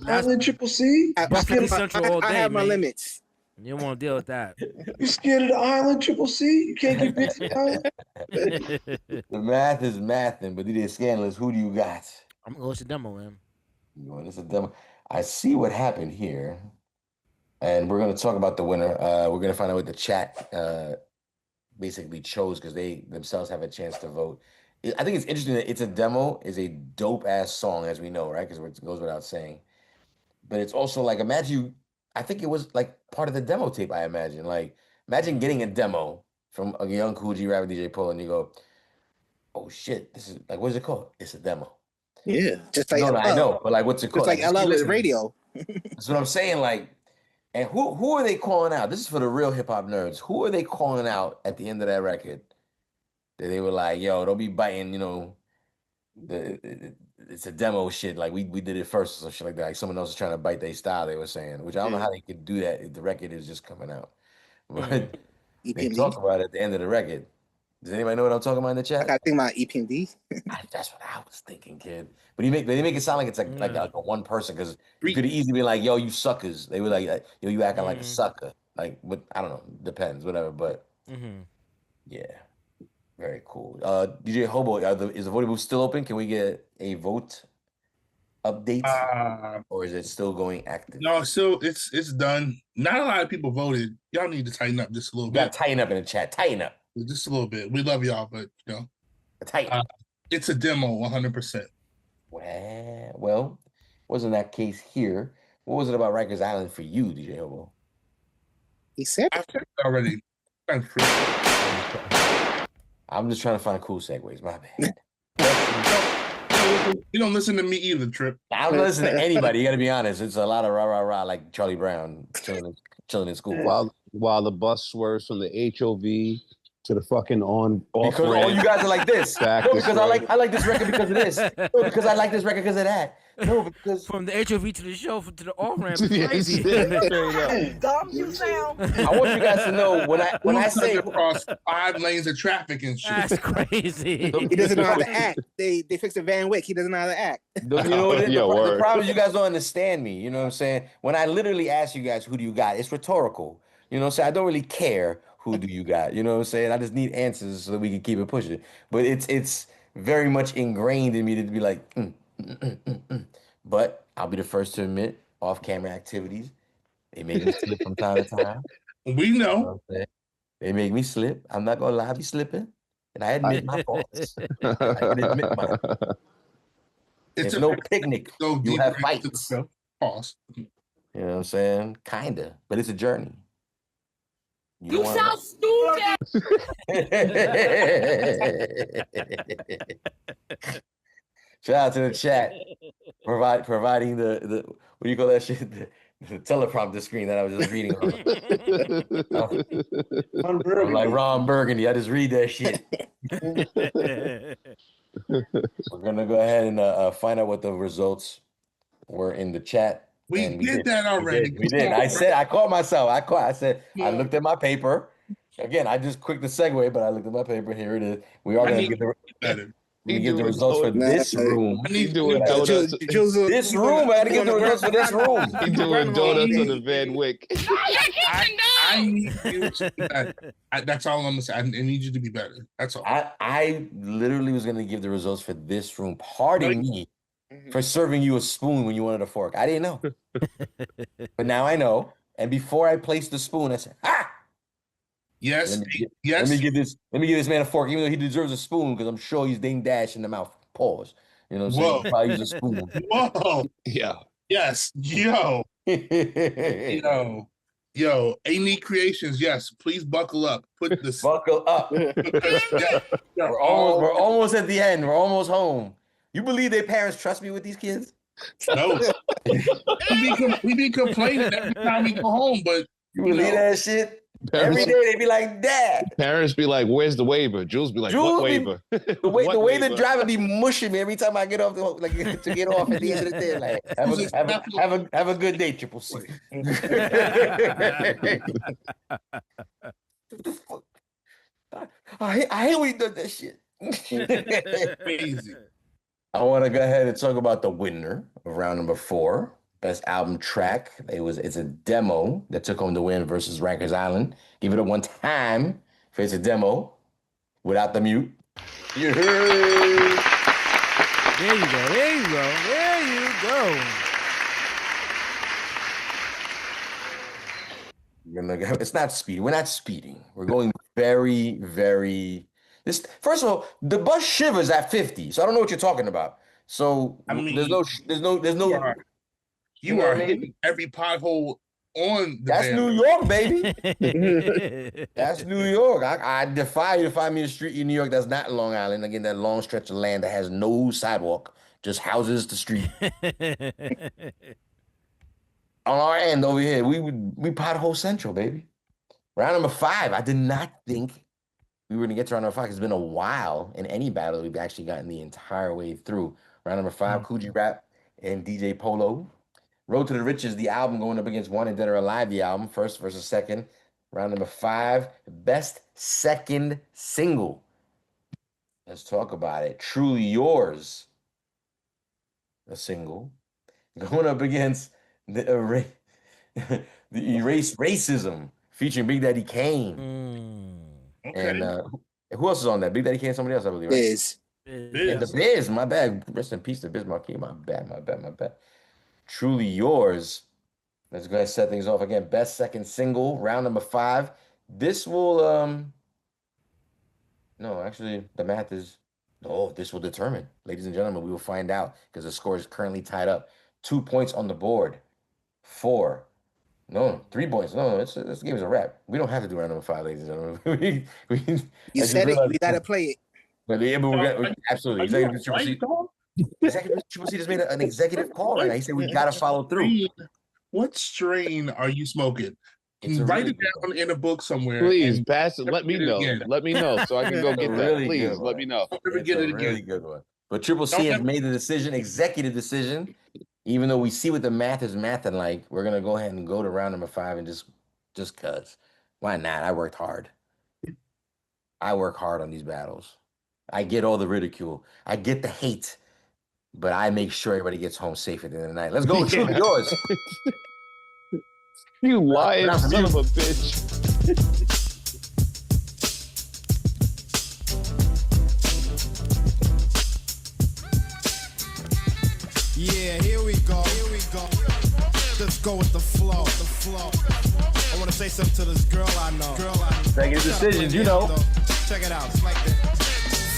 Island Triple C. I have my limits. You don't want to deal with that. You scared of the island, Triple C? You can't get busy. The math is mathing, but DJ Scandalous, who do you got? I'm going to go with the demo, man. It's a demo. I see what happened here, and we're going to talk about the winner. We're going to find out what the chat basically chose because they themselves have a chance to vote. I think it's interesting that It's a Demo is a dope-ass song, as we know, right? Because it goes without saying. But it's also like, imagine I think it was like part of the demo tape, I imagine. Like, imagine getting a demo from a young Kool G rapper DJ Polo, and you go, "Oh shit, this is like, what is it called? It's a demo." Yeah, just like I know, but like, what's it called? It's like LL with radio. That's what I'm saying. Like, and who are they calling out? This is for the real hip hop nerds. Who are they calling out at the end of that record? That they were like, "Yo, don't be biting," it's a demo shit. Like we did it first or some shit like that. Like someone else is trying to bite their style. They were saying, which I don't know how they could do that if the record is just coming out. But they talk about it at the end of the record. Does anybody know what I'm talking about in the chat? I think about EPMD. That's what I was thinking, kid. But they make it sound like it's like a one person because you could easily be like, "Yo, you suckers." They were like, "Yo, you acting like a sucker." Like, but I don't know. Depends, whatever. But yeah. Very cool. DJ Hobo, is the voting booth still open? Can we get a vote update, or is it still going active? No, still it's done. Not a lot of people voted. Y'all need to tighten up just a little bit. Got to tighten up in the chat. Tighten up just a little bit. We love y'all, but tighten. It's a demo, 100%. Well, wasn't that case here? What was it about Rikers Island for you, DJ Hobo? He said I said it already. I'm just trying to find cool segues. My bad. You don't listen to me either, Trip. I don't listen to anybody. You got to be honest. It's a lot of rah rah rah like Charlie Brown chilling in school. While the bus swerves from the HOV to the fucking off because all you guys are like this. No, because I like this record because of this. No, because I like this record because of that. No, because from the HOV to the show to the off ramp, crazy. Dumb you sound. I want you guys to know when I say across 5 lanes of traffic and shit. That's crazy. He doesn't know how to act. They fixed a Van Wick. He doesn't know how to act. You know what it is? The problem is you guys don't understand me. You know what I'm saying? When I literally ask you guys, who do you got? It's rhetorical. You know what I'm saying? I don't really care who do you got. You know what I'm saying? I just need answers so that we can keep it pushing. But it's very much ingrained in me to be like, But I'll be the first to admit, off-camera activities, they make me slip from time to time. We know. They make me slip. I'm not going to lie, I be slipping. And I admit my faults. I can admit mine. It's no picnic. You have fights. Pause. You know what I'm saying? Kinda. But it's a journey. You sound stupid. Shout out to the chat, providing the what do you call that shit? The teleprompter screen that I was just reading on. Like Ron Burgundy, I just read that shit. We're gonna go ahead and find out what the results were in the chat. We did that already. We did. I caught myself. I said I looked at my paper. Again, I just quick the segue, but I looked at my paper. Here it is. We are gonna get the results for this room. I need doing donuts. This room. I gotta get the results for this room. He's doing donuts on the Van Wick. I need you to be better. That's all I'm gonna say. I need you to be better. That's all. I literally was gonna give the results for this room. Pardon me for serving you a spoon when you wanted a fork. I didn't know, but now I know. And before I placed the spoon, I said, "Ah." Yes. Let me give this man a fork, even though he deserves a spoon, because I'm sure he's ding dash in the mouth. Pause. You know what I'm saying? Probably use a spoon. Whoa. Yeah. Yes. Yo. Yo. A-Neat Creations. Yes. Please buckle up. Put this. Buckle up. We're almost at the end. We're almost home. You believe their parents trust me with these kids? No. we be complaining every time we go home, but you believe that shit? Every day they be like, Dad. Parents be like, where's the waiver? Jules be like, what waiver? The way the driver be mushing me every time I get off to get off at the end of the day. Like, have a good day, Triple C. I hate when you done that shit. Crazy. I want to go ahead and talk about the winner of round number 4. Best album track. It's a demo that took home the win versus Rikers Island. Give it up one time if it's a demo without the mute. Yeah. There you go. It's not speeding. We're not speeding. We're going very, very. First of all, the bus shivers at 50, so I don't know what you're talking about. So there's no. You are hitting every pothole on the That's New York, baby. That's New York. I defy you to find me a street in New York that's not Long Island. Again, that long stretch of land that has no sidewalk, just houses to street. On our end over here, we pothole central, baby. Round number 5, I did not think we were going to get to round number 5 because it's been a while in any battle we've actually gotten the entire way through. Round number 5, Kool Rap and DJ Polo. Road to the Riches, the album going up against Wanted Dead or Alive, the album, first versus second. Round number 5, best second single. Let's talk about it. Truly Yours, a single. Going up against the Erase Racism, featuring Big Daddy Kane. Okay. And who else is on that? Big Daddy Kane, somebody else, I believe, right? Biz. And the Biz, my bad. Rest in peace to Biz Marquis, my bad. Truly Yours. Let's go ahead and set things off again. Best second single, round number 5. This will no, actually the math is this will determine. Ladies and gentlemen, we will find out because the score is currently tied up. 2 points on the board. 4. No, 3 points. No, this game is a wrap. We don't have to do round number 5, ladies and gentlemen. You said it. We gotta play it. But we're absolutely. Executive Triple C just made an executive call right now. He said we gotta follow through. What strain are you smoking? Write it down in a book somewhere. Please pass it. Let me know. Let me know so I can go get that. Please let me know. It's a really good one. But Triple C has made the decision, executive decision. Even though we see what the math is mathing like, we're gonna go ahead and go to round number 5 and just cause. Why not? I worked hard. I work hard on these battles. I get all the ridicule. I get the hate. But I make sure everybody gets home safe at the end of the night. Let's go. Truly Yours. You lying son of a bitch. Yeah, here we go. Let's go with the flow. I want to say something to this girl I know. Executive decisions, you know. Check it out. It's like that.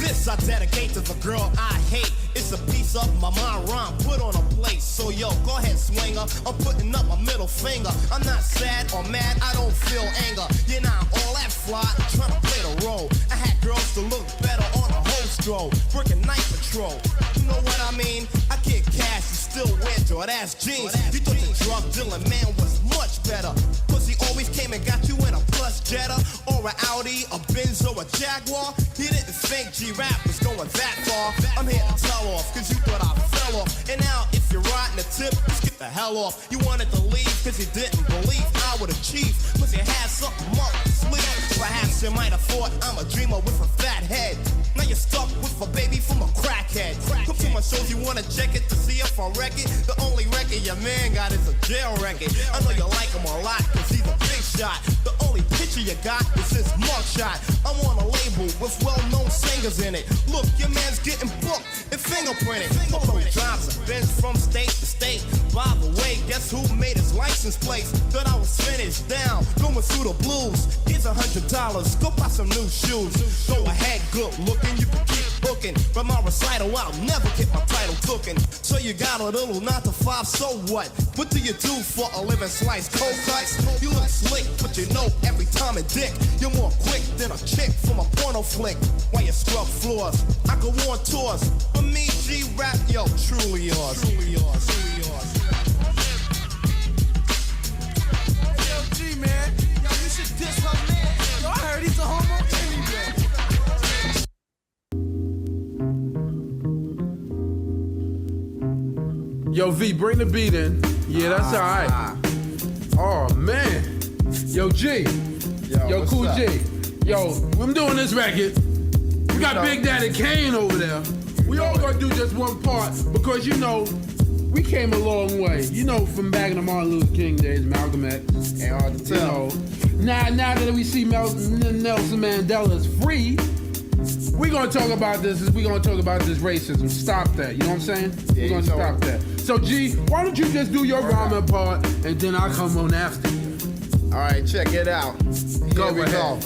This I dedicate to the girl I hate. It's a piece of my mind rhyme put on a plate. So yo, go ahead, swinger. I'm putting up my middle finger. I'm not sad or mad, I don't feel anger. You're not all that fly, trying to play the role. I had girls to look better on a whole stroll. Working night patrol. You know what I mean? I get cash and still wear Jordache jeans. You thought the drug dealing man was much better. Pussy always came and got you in a plus Jetta or a Audi, a Benz or a Jaguar. He didn't think G-Rap was going that far. I'm here to tell off, cause you thought I fell off. And now if you're riding the tip, just get the hell off. You wanted to leave cause you didn't believe I would achieve. Cause you had something up to sleep. Perhaps you might have thought I'm a dreamer with a fat head. Now you're stuck with a baby from a crackhead. Come to my shows, you wanna check it to see if I wreck it. The only record your man got is a jail record. I know you like him a lot cause he's a big shot. The only picture you got is his mugshot. I'm on a label with well-known singers in it. Look, your man's getting booked and fingerprinted. Polo drives a Benz from state to state. By the way, guess who made his license plate? Thought I was finished down, going through the blues. Here's $100, go buy some new shoes. Go ahead, good looking, you can keep hooking. From my recital, I'll never get my title cooking. So you got a little 9 to 5, so what? What do you do for a living? Slice cold cuts? You look slick, but you know every time a dick. You're more quick than a chick from a porno flick. While you scrub floors, I go on tours. For me, G-Rap, yo, truly yours. Truly yours, truly yours. Yo, G-Man, yo, you should diss her, man. Yo, I heard he's a homo anyway. Yo, V, bring the beat in. Yeah, that's all right. Oh, man. Yo, G. Yo, Cool up? G. Yo, I'm doing this record. We got Big Daddy Kane over there. We all gonna do just one part because, you know, we came a long way. You know, from back in the Martin Luther King days, Malcolm X. Ain't hard to tell. You know, now that we see Nelson Mandela's free, we're gonna talk about this. We're gonna talk about this racism. Stop that. You know what I'm saying? Yeah, we're gonna stop that. So G, why don't you just do your rhyming part and then I'll come on after you. All right, check it out. Here we go.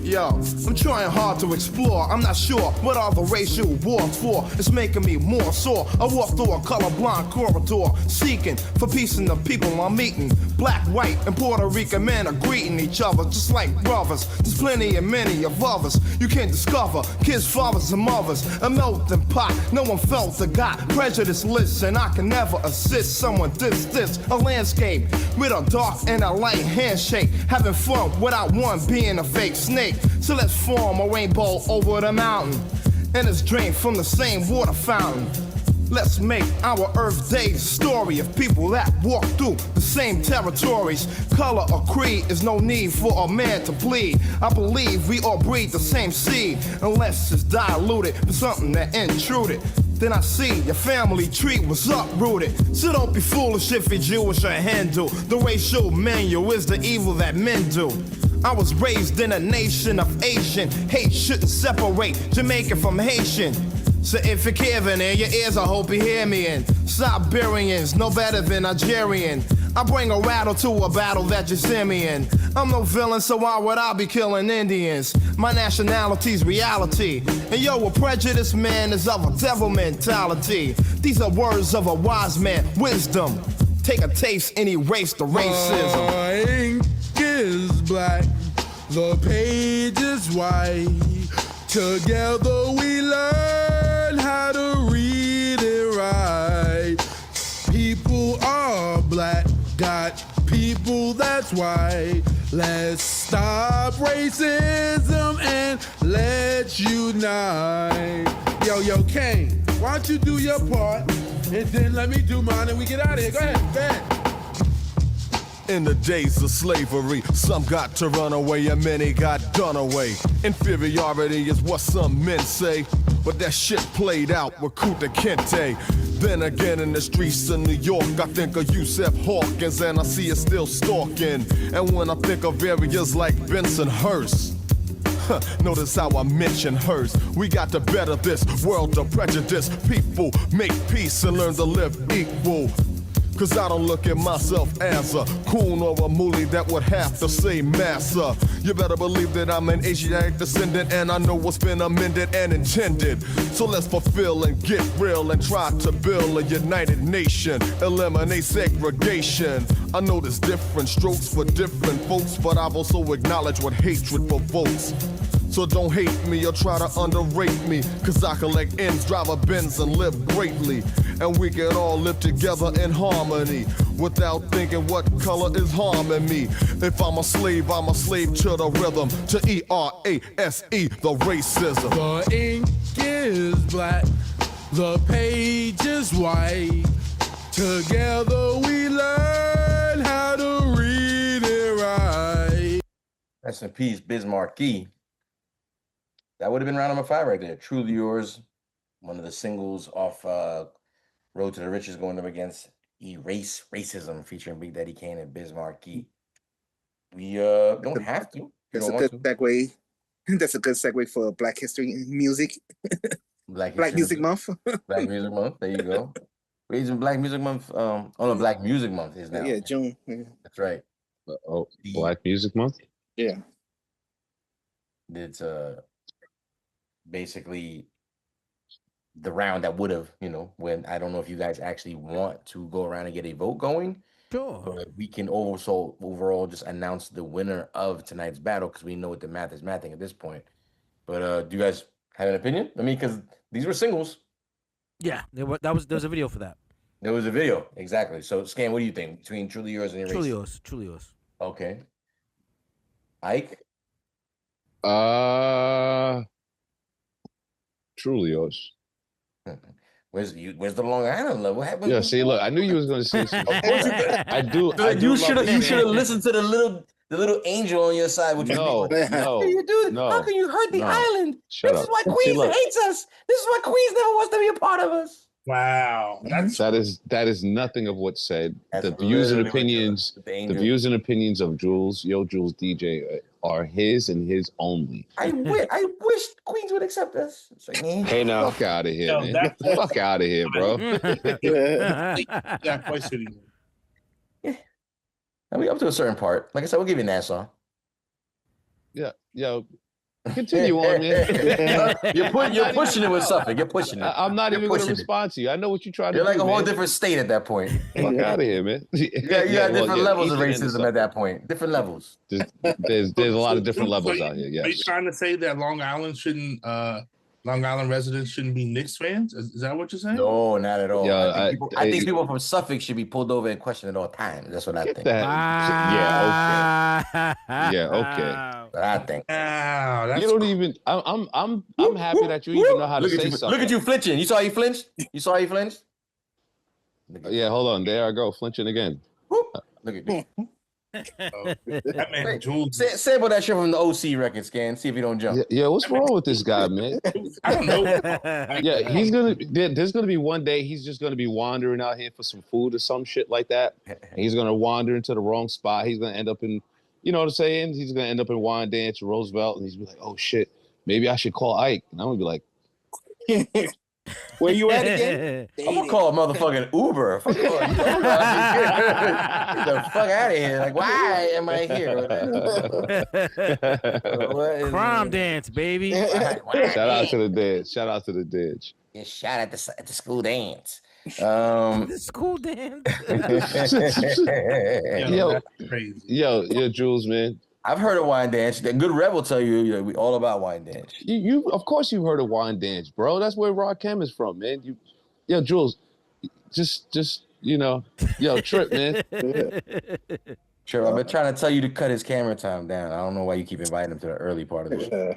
Yo, I'm trying hard to explore. I'm not sure what are the racial wars for. It's making me more sore. I walk through a colorblind corridor, seeking for peace in the people I'm meeting. Black, white, and Puerto Rican men are greeting each other just like brothers. There's plenty and many of others you can discover. Kids, fathers, and mothers, a melting pot. No one felt the got prejudice lists, and I can never assist someone this. A landscape with a dark and a light handshake. Having fun without one being a fake snake. So let's form a rainbow over the mountain, and it's drained from the same water fountain. Let's make our Earth Day the story of people that walk through the same territories. Color or creed is no need for a man to bleed. I believe we all breathe the same seed, unless it's diluted with something that intruded. Then I see your family tree was uprooted. So don't be foolish if you're Jewish or Hindu. The racial menu is the evil that men do. I was raised in a nation of Asian. Hate shouldn't separate Jamaican from Haitian. So if you're caving in your ears, I hope you hear me. And Siberians no better than Nigerian. I bring a rattle to a battle that you see me in. I'm no villain, so why would I be killing Indians? My nationality's reality. And yo, a prejudiced man is of a devil mentality. These are words of a wise man, wisdom. Take a taste and erase the racism. The ink is black, the page is white. Together we learn how to read and write. People are black, got people that's white. Let's stop racism and let's unite. Yo, Kane, why don't you do your part and then let me do mine and we get out of here. Go ahead. In the days of slavery, some got to run away and many got done away. Inferiority is what some men say, but that shit played out with Kuta Kente. Then again in the streets of New York, I think of Yusef Hawkins and I see it still stalking. And when I think of areas like Bensonhurst, notice how I mention hers. We got to better this world of prejudice. People make peace and learn to live equal. Cause I don't look at myself as a coon or a moolie that would have to say massa. You better believe that I'm an Asiatic descendant and I know what's been amended and intended. So let's fulfill and get real and try to build a united nation. Eliminate segregation. I know there's different strokes for different folks, but I've also acknowledged what hatred provokes. So don't hate me or try to underrate me, cause I collect ends, drive a Benz and live greatly. And we can all live together in harmony, without thinking what color is harming me. If I'm a slave to the rhythm, to E-R-A-S-E, the racism. The ink is black, the page is white. Together we learn how to read and write. Rest in peace, Bismarcky. That would have been round number 5 right there. Truly Yours, one of the singles off Road to the Riches, going up against Erase Racism, featuring Big Daddy Kane and Bismarcky. We don't have to. That's a good segue. That's a good segue for Black History music. Black Music Month. Black Music Month. There you go. Raising Black Music Month. Black Music Month is now. Yeah, June. Yeah. That's right. Black Music Month? Yeah. It's basically the round that would have, when I don't know if you guys actually want to go around and get a vote going. Sure. But we can also overall just announce the winner of tonight's battle because we know what the math is mathing at this point. But do you guys have an opinion? I mean, because these were singles. Yeah, there was a video for that. There was a video, exactly. So, Scan, what do you think between Truly Yours and Erase? Truly Yours. Okay. Ike? Truly Yours. Where's the Long Island love? What happened? Yeah, see, look, I knew you was going to say something. I do. You should have listened to the little angel on your side. Which no. How can you do this? How can you hurt the island? Shut this up. Is why Queens hates us. This is why Queens never wants to be a part of us. Wow, that is nothing of what's said. The views and opinions of Jules, Jules DJ, are his and his only. I wish Queens would accept us. It's like, hey, now fuck out of here, man. Fuck out of here, bro. I mean, up to a certain part. Like I said, we'll give you Nassau. Yeah, continue on, man. You're pushing it with Suffolk. You're pushing it. I'm not even going to respond to you. I know what you're trying to do. You're like a whole man. different state at that point. Fuck out of here, man. You got different levels of racism at that point. Different levels. There's a lot of different levels out here. Yes. Are you trying to say that Long Island residents shouldn't be Knicks fans? Is that what you're saying? No, not at all. Yeah, I think people from Suffolk should be pulled over and questioned at all times. That's what I think. Yeah, okay. But I think you don't even. I'm happy that you even know how to say something. Look at you flinching. You saw he flinched. Yeah, hold on. There I go, flinching again. Look at me. That man Jules. Sample that shit from the OC record, Scan. See if he don't jump. Yeah, what's wrong with this guy, man? I don't know. Yeah, there's gonna be one day he's just gonna be wandering out here for some food or some shit like that. And he's gonna wander into the wrong spot. He's gonna end up in, you know what I'm saying? He's gonna end up in Wyandanch, Roosevelt, and he's gonna be like, oh shit, maybe I should call Ike. And I'm gonna be like, where you at again? I'm gonna call a motherfucking Uber. Get the fuck out of here. Like, why am I here? Crime dance, baby. Shout out to the dance. Get shot at the school dance. The school dance. Yo, Jules, man. I've heard of Wyandanch. The good Red will tell you, we all about Wyandanch. You of course you've heard of Wyandanch, bro. That's where Rakim is from, man. Jules, just Trip, man. Trip, I've been trying to tell you to cut his camera time down. I don't know why you keep inviting him to the early part of the show.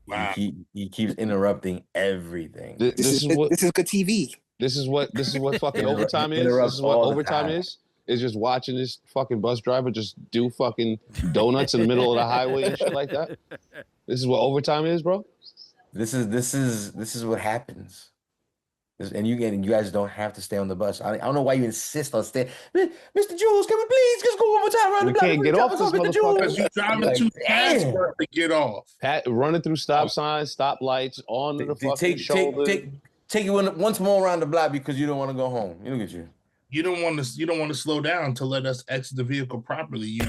Wow. He keeps interrupting everything. This is good TV. This is what fucking overtime is. This is what overtime is. Is just watching this fucking bus driver just do fucking donuts in the middle of the highway and shit like that. This is what overtime is, bro. This is what happens. And you guys don't have to stay on the bus. I don't know why you insist on staying. Mr. Jules, can we please just go one more time around the block? We can't get off this motherfucker. Because you driving too fast for it to get off. Running through stop signs, stop lights, on the fucking shoulder. Take you once more around the block because you don't want to go home. You look at you. You don't want to slow down to let us exit the vehicle properly.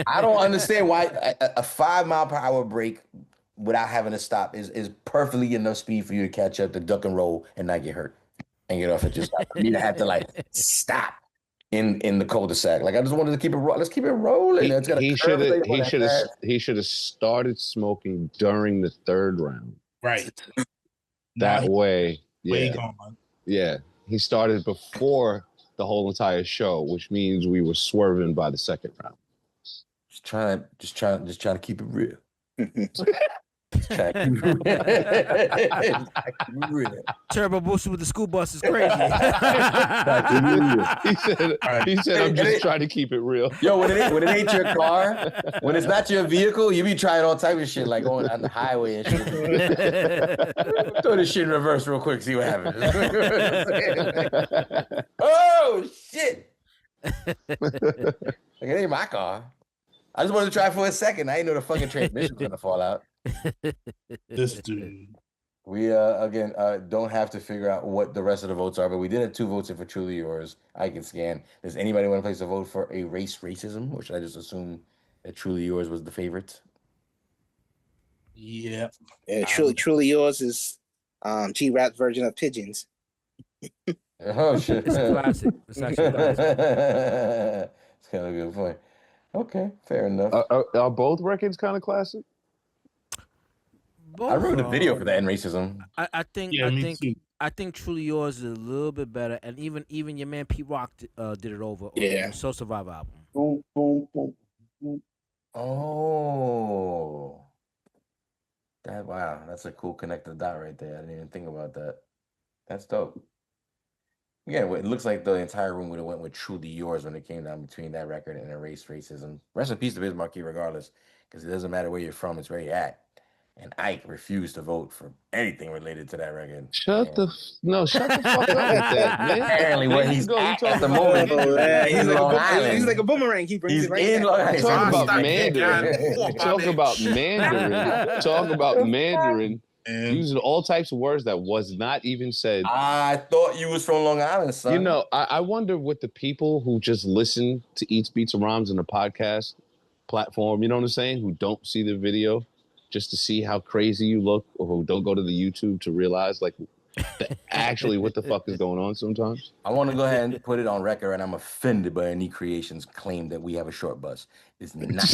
I don't understand why a 5 mile per hour break without having to stop is perfectly enough speed for you to catch up, to duck and roll and not get hurt and get off at your stop. You have to stop in the cul-de-sac. Like I just wanted to keep it. Let's keep it rolling. He should have started smoking during the 3rd round. Right. That way, way gone. Yeah, he started before the whole entire show, which means we were swerving by the 2nd round. Just trying to keep it real. Turbo Booster with the school bus is crazy. He said, I'm just trying to keep it real. Yo, when it ain't your car, when it's not your vehicle, you be trying all type of shit, like going on the highway and shit. Throw this shit in reverse real quick, see what happens. Oh, shit. Like, it ain't my car. I just wanted to try for a second. I didn't know the fucking transmission was gonna fall out. This dude. We again don't have to figure out what the rest of the votes are, but we did have 2 votes in for Truly Yours. I can scan. Does anybody want to place a vote for a racism, or should I just assume that Truly Yours was the favorite? Yeah. Truly Yours is G-Rap's version of Pigeons. Oh shit! It's a classic. It's actually a classic. It's kind of a good point. Okay, fair enough. Are both records kind of classic? Both, I remember the video for that and racism. I think Truly Yours is a little bit better, and even your man Pete Rock did it over on the Soul Survivor album. Boom, boom, boom, boom. Oh, wow, that's a cool connected dot right there. I didn't even think about that. That's dope. Yeah, it looks like the entire room would have went with Truly Yours when it came down between that record and Erase Racism. Rest in peace to Biz Markie, regardless, because it doesn't matter where you're from, it's where you're at. And Ike refused to vote for anything related to that record. Shut the fuck up with that, man. Apparently, where he's at the moment, he's like a boomerang. He brings it right back. Talk about Mandarin. Talk about Mandarin. Talk about Mandarin. Using all types of words that was not even said. I thought you was from Long Island, son. You know, I wonder what the people who just listen to Eats, Beats, and Rhymes in the podcast platform, you know what I'm saying, who don't see the video, just to see how crazy you look, or who don't go to the YouTube to realize, like, actually what the fuck is going on sometimes. I want to go ahead and put it on record, and I'm offended by any creations claim that we have a short bus. It's not.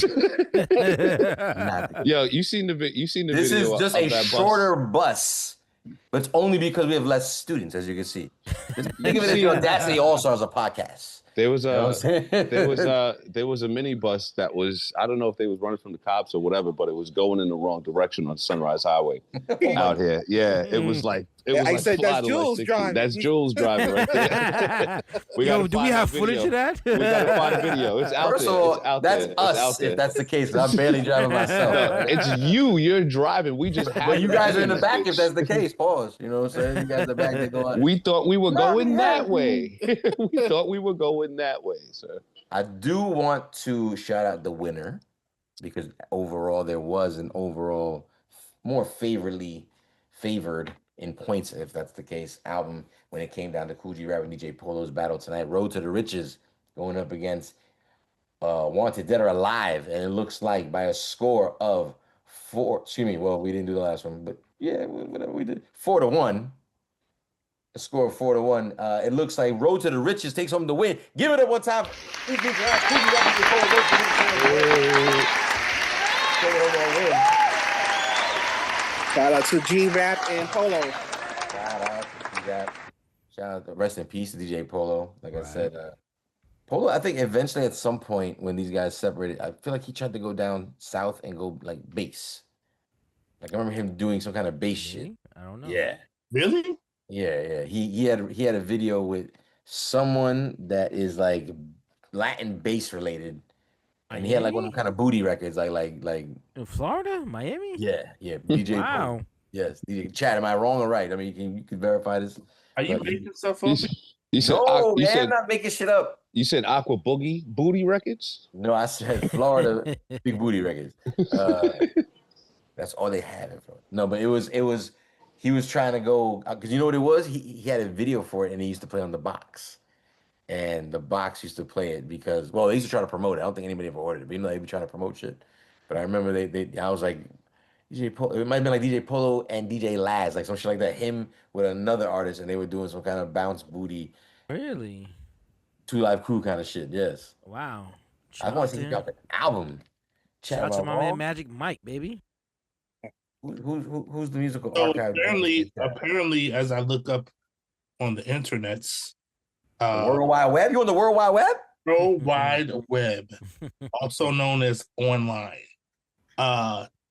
Yo, you seen the video? This is just a shorter bus, but it's only because we have less students, as you can see. Think of it as the Audacity All Stars, a podcast. There was a minibus that was, I don't know if they was running from the cops or whatever, but it was going in the wrong direction on Sunrise Highway out here. Yeah, it was like I said that's Jules driving. That's Jules driving right there. Do we have footage of that? We gotta find a video. It's out First there. of all, it's out that's there. us. It's out there. If that's the case, I'm barely driving myself. No, it's you. You're driving. We just have. But you guys are in the back. If that's the case, pause. You know what I'm saying? You guys are back. They go out. We thought we were going that way. We thought we were going that way, sir. I do want to shout out the winner, because overall there was an overall more favored in points, if that's the case, album when it came down to Kool Rap and DJ Polo's battle tonight. Road to the Riches going up against Wanted Dead or Alive, and it looks like by a score of 4. Excuse me. Well, we didn't do the last one, but yeah, whatever we did, 4-1. A score of 4-1. It looks like Road to the Riches takes home the win. Give it up one time. Shout out to G-Rap and Polo. Shout out to G-Rap. Shout out to rest in peace to DJ Polo. Like I said, Polo, I think eventually at some point when these guys separated, I feel like he tried to go down south and go like bass. Like I remember him doing some kind of bass shit. I don't know. Yeah. Really? Yeah. He had a video with someone that is like Latin bass related, and he had like one of them kind of booty records, like in Florida, Miami. Yeah. DJ. Wow. Polo. Yes, DJ. Chat, am I wrong or right? I mean, you can verify this. Are you making stuff up? No, man, I'm not making shit up. You said Aqua Boogie Booty Records? No, I said Florida Big Booty Records. That's all they had in Florida. No, but it was. He was trying to go, because you know what it was? He had a video for it, and he used to play on the box. And the box used to play it because, well, they used to try to promote it. I don't think anybody ever ordered it, but you know, they'd be trying to promote shit. But I remember I was like, DJ Polo, it might have been like DJ Polo and DJ Laz, like some shit like that. Him with another artist, and they were doing some kind of bounce booty. Really? 2 Live Crew kind of shit, yes. Wow. I want to see him drop an album. Shout out to my man Magic Mike, baby. Who's the musical So archive? apparently, as I look up on the internets, World Wide Web. You on the World Wide Web? World Wide Web, also known as online.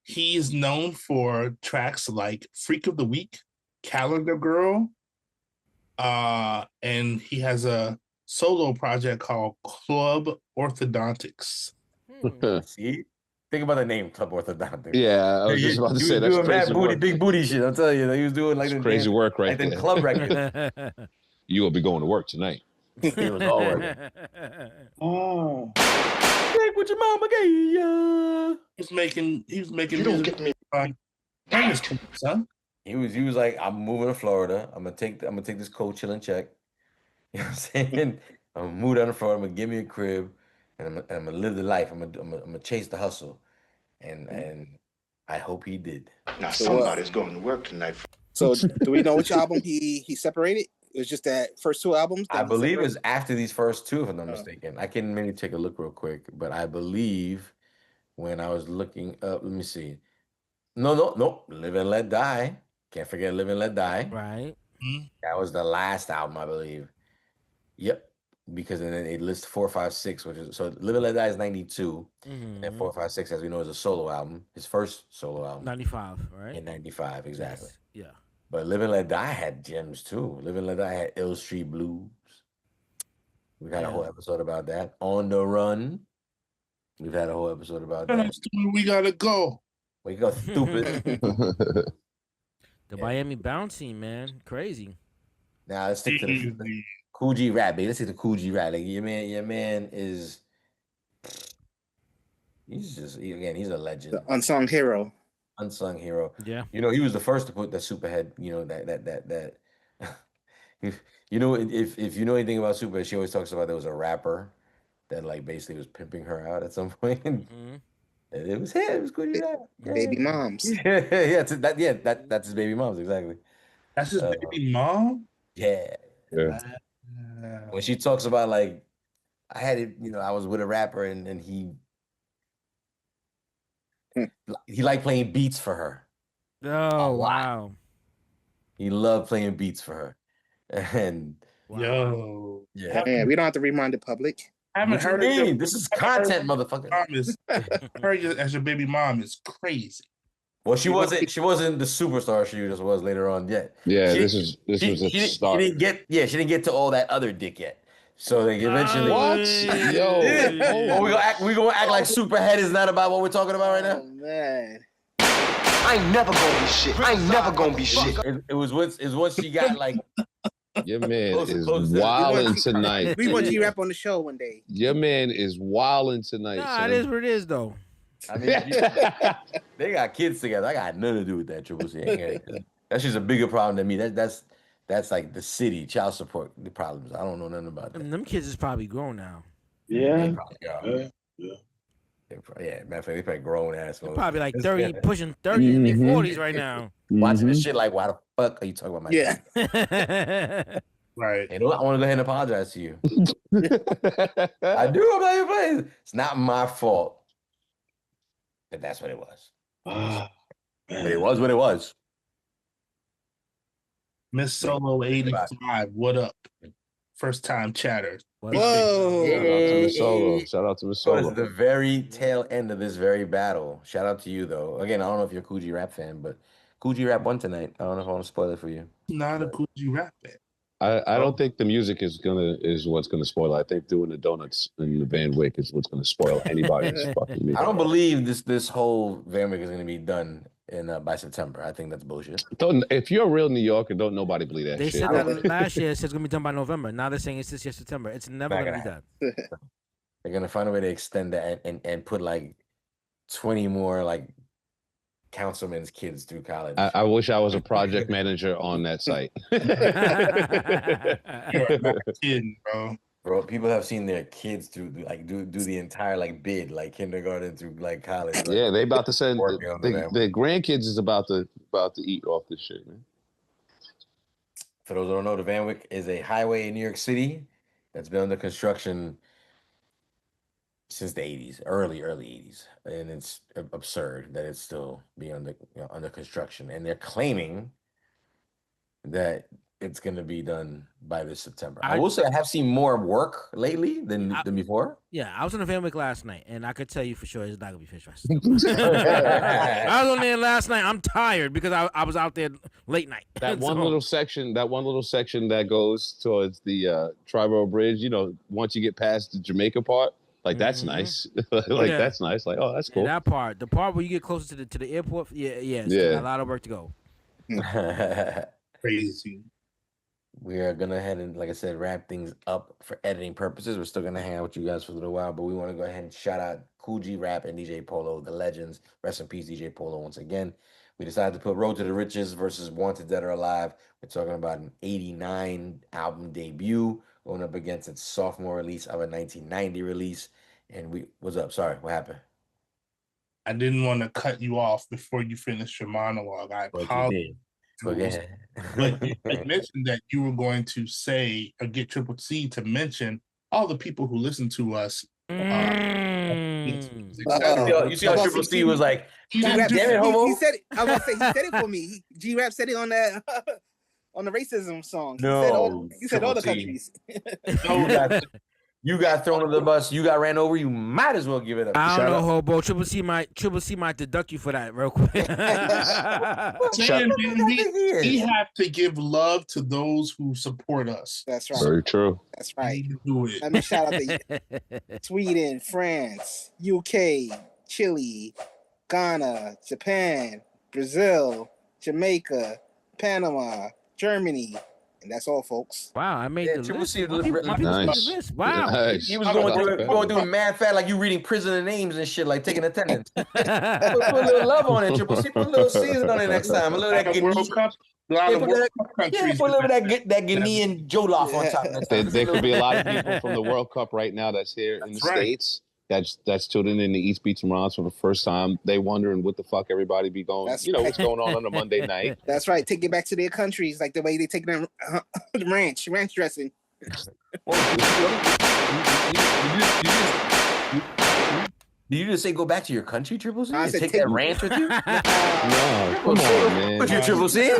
He is known for tracks like "Freak of the Week," "Calendar Girl," and he has a solo project called Club Orthodontics. See? Think about the name Club Orthodontics. Yeah, I was just about to say that's crazy work. Big booty shit. I'm telling you, he was doing like crazy work right there. Like club records. You will be going to work tonight. It was all working. Oh. Take what your mama gave ya. He's making You don't get me. son. He was like, I'm moving to Florida. I'm gonna take this cold chilling check. You know what I'm saying? I'm gonna move down to Florida. I'm gonna give me a crib, and I'm gonna live the life. I'm gonna chase the hustle, and I hope he did. Now somebody's going to work tonight. So do we know which album he separated? It was just that first two albums. I believe it was after these first two, if I'm not mistaken. I can maybe take a look real quick, but I believe when I was looking up, let me see. No, Live and Let Die. Can't forget Live and Let Die. Right. That was the last album, I believe. Yep. Because then it lists 4, 5, 6, which is so Live and Let Die is 92. And 4, 5, 6, as we know, is a solo album. His first solo album. 95, right? In 95, exactly. Yes. Yeah. But Live and Let Die had gems too. Live and Let Die had Ill Street Blues. We had a whole episode about that. On the Run. We've had a whole episode about that. We gotta go. We go stupid. The Miami Bouncy, man. Crazy. Now let's stick to the Kool G rap, baby. Let's stick to Kool G rap. Like your man is he's a legend. The unsung hero. Unsung hero. Yeah. You know, he was the first to put the Superhead, you know, that you know, if you know anything about Superhead, she always talks about there was a rapper that like basically was pimping her out at some point. And it was him. It was Kool G rap. Baby moms. That's his baby moms, exactly. That's his baby mom? Yeah. When she talks about like I had it, you know, I was with a rapper and he liked playing beats for her. Oh wow. He loved playing beats for her. And yo. Yeah, we don't have to remind the public. I haven't heard it. This is content, motherfucker. Heard you as your baby mom is crazy. Well, she wasn't the superstar she just was later on yet. Yeah, this was a start. She didn't get to all that other dick yet. So they eventually we gonna act like Superhead is not about what we're talking about right now. Oh man. I ain't never gonna be shit. I ain't never gonna be shit. It was once she got like your man is wilding tonight. We want G-Rap on the show one day. Your man is wilding tonight. Nah, it is what it is though. I mean, they got kids together. I got nothing to do with that. Triple C. That's just a bigger problem than me. That's like the city child support the problems. I don't know nothing about that. And them kids is probably grown now. Yeah. They probably are. Yeah. Matter of fact, they probably grown ass. They're probably like 30, pushing 30 in their 40s right now. Watching this shit like, why the fuck are you talking about my dad? Right. And I want to go ahead and apologize to you. I do. I'm not even playing. It's not my fault. But that's what it was. But it was what it was. Miss Solo 85, what up? First time chatter. Whoa. Shout out to Miss Solo. Shout out to Miss So Solo. it's the very tail end of this very battle. Shout out to you though. Again, I don't know if you're a Kool G Rap fan, but Kool G Rap won tonight. I don't know if I want to spoil it for you. Not a Kool G Rap fan. I don't think the music is what's gonna spoil it. I think doing the donuts in the Van Wyck is what's gonna spoil anybody's fucking music. I don't believe this whole Van Wyck is gonna be done by September. I think that's bullshit. If you're a real New Yorker, don't nobody believe that they shit. said that last year. It said it's gonna be done by November. Now they're saying it's this year September. It's never gonna be done. They're gonna find a way to extend that and put like 20 more like councilmen's kids through college. I wish I was a project manager on that site. You're not kidding, bro. Bro, people have seen their kids do the entire like bid like kindergarten through like college. Like, yeah, they about to send their grandkids is about to eat off this shit, man. For those who don't know, the Van Wyck is a highway in New York City that's been under construction since the 80s, early 80s, and it's absurd that it's still being under construction. And they're claiming that it's going to be done by this September. I will say I have seen more work lately than before. Yeah, I was on the Van Wyck last night, and I could tell you for sure it's not going to be finished by September. I was on there last night. I'm tired because I was out there late night. That one little section that goes towards the Tri-Borough Bridge, you know, once you get past the Jamaica part, like that's nice. That's nice. Like, oh, that's cool. And that part, the part where you get closer to the airport, it's got a lot of work to go. Crazy. We are gonna head and, like I said, wrap things up for editing purposes. We're still gonna hang out with you guys for a little while, but we want to go ahead and shout out Kool G Rap and DJ Polo, the legends. Rest in peace, DJ Polo, once again. We decided to put Road to the Riches versus Wanted Dead or Alive. We're talking about an 89 album debut going up against its sophomore release of a 1990 release. And what's up? Sorry, what happened? I didn't want to cut you off before you finished your monologue. I apologize. But you mentioned that you were going to say or get Triple C to mention all the people who listen to us. You see how Triple C was like, damn it, homo. He said it. I was gonna say he said it for me. G-Rap said it on that on the racism song. He said all the countries. You got thrown under the bus. You got ran over. You might as well give it up. I don't know, hobo. Triple C might deduct you for that real quick. We have to give love to those who support us. That's right. Very true. That's right. Do it. Let me shout out to Sweden, France, UK, Chile, Ghana, Japan, Brazil, Jamaica, Panama, Germany. And that's all, folks. Wow, I made the list. Nice. Wow. Nice. He was going through mad fat like you reading prisoner names and shit, like taking attendance. Put a little love on it, Triple C. Put a little season on it next time. A little that World Cup. put a little that Ghanaian jollof on top. There could be a lot of people from the World Cup right now that's here in the States. That's tuning in to East Beats and Rhymes for the first time. They wondering what the fuck everybody be going. What's going on a Monday night. That's right. Take it back to their countries, like the way they take them the ranch dressing. Did you just say go back to your country, Triple C? I said take that ranch with you? No, come on, man. What's your Triple C?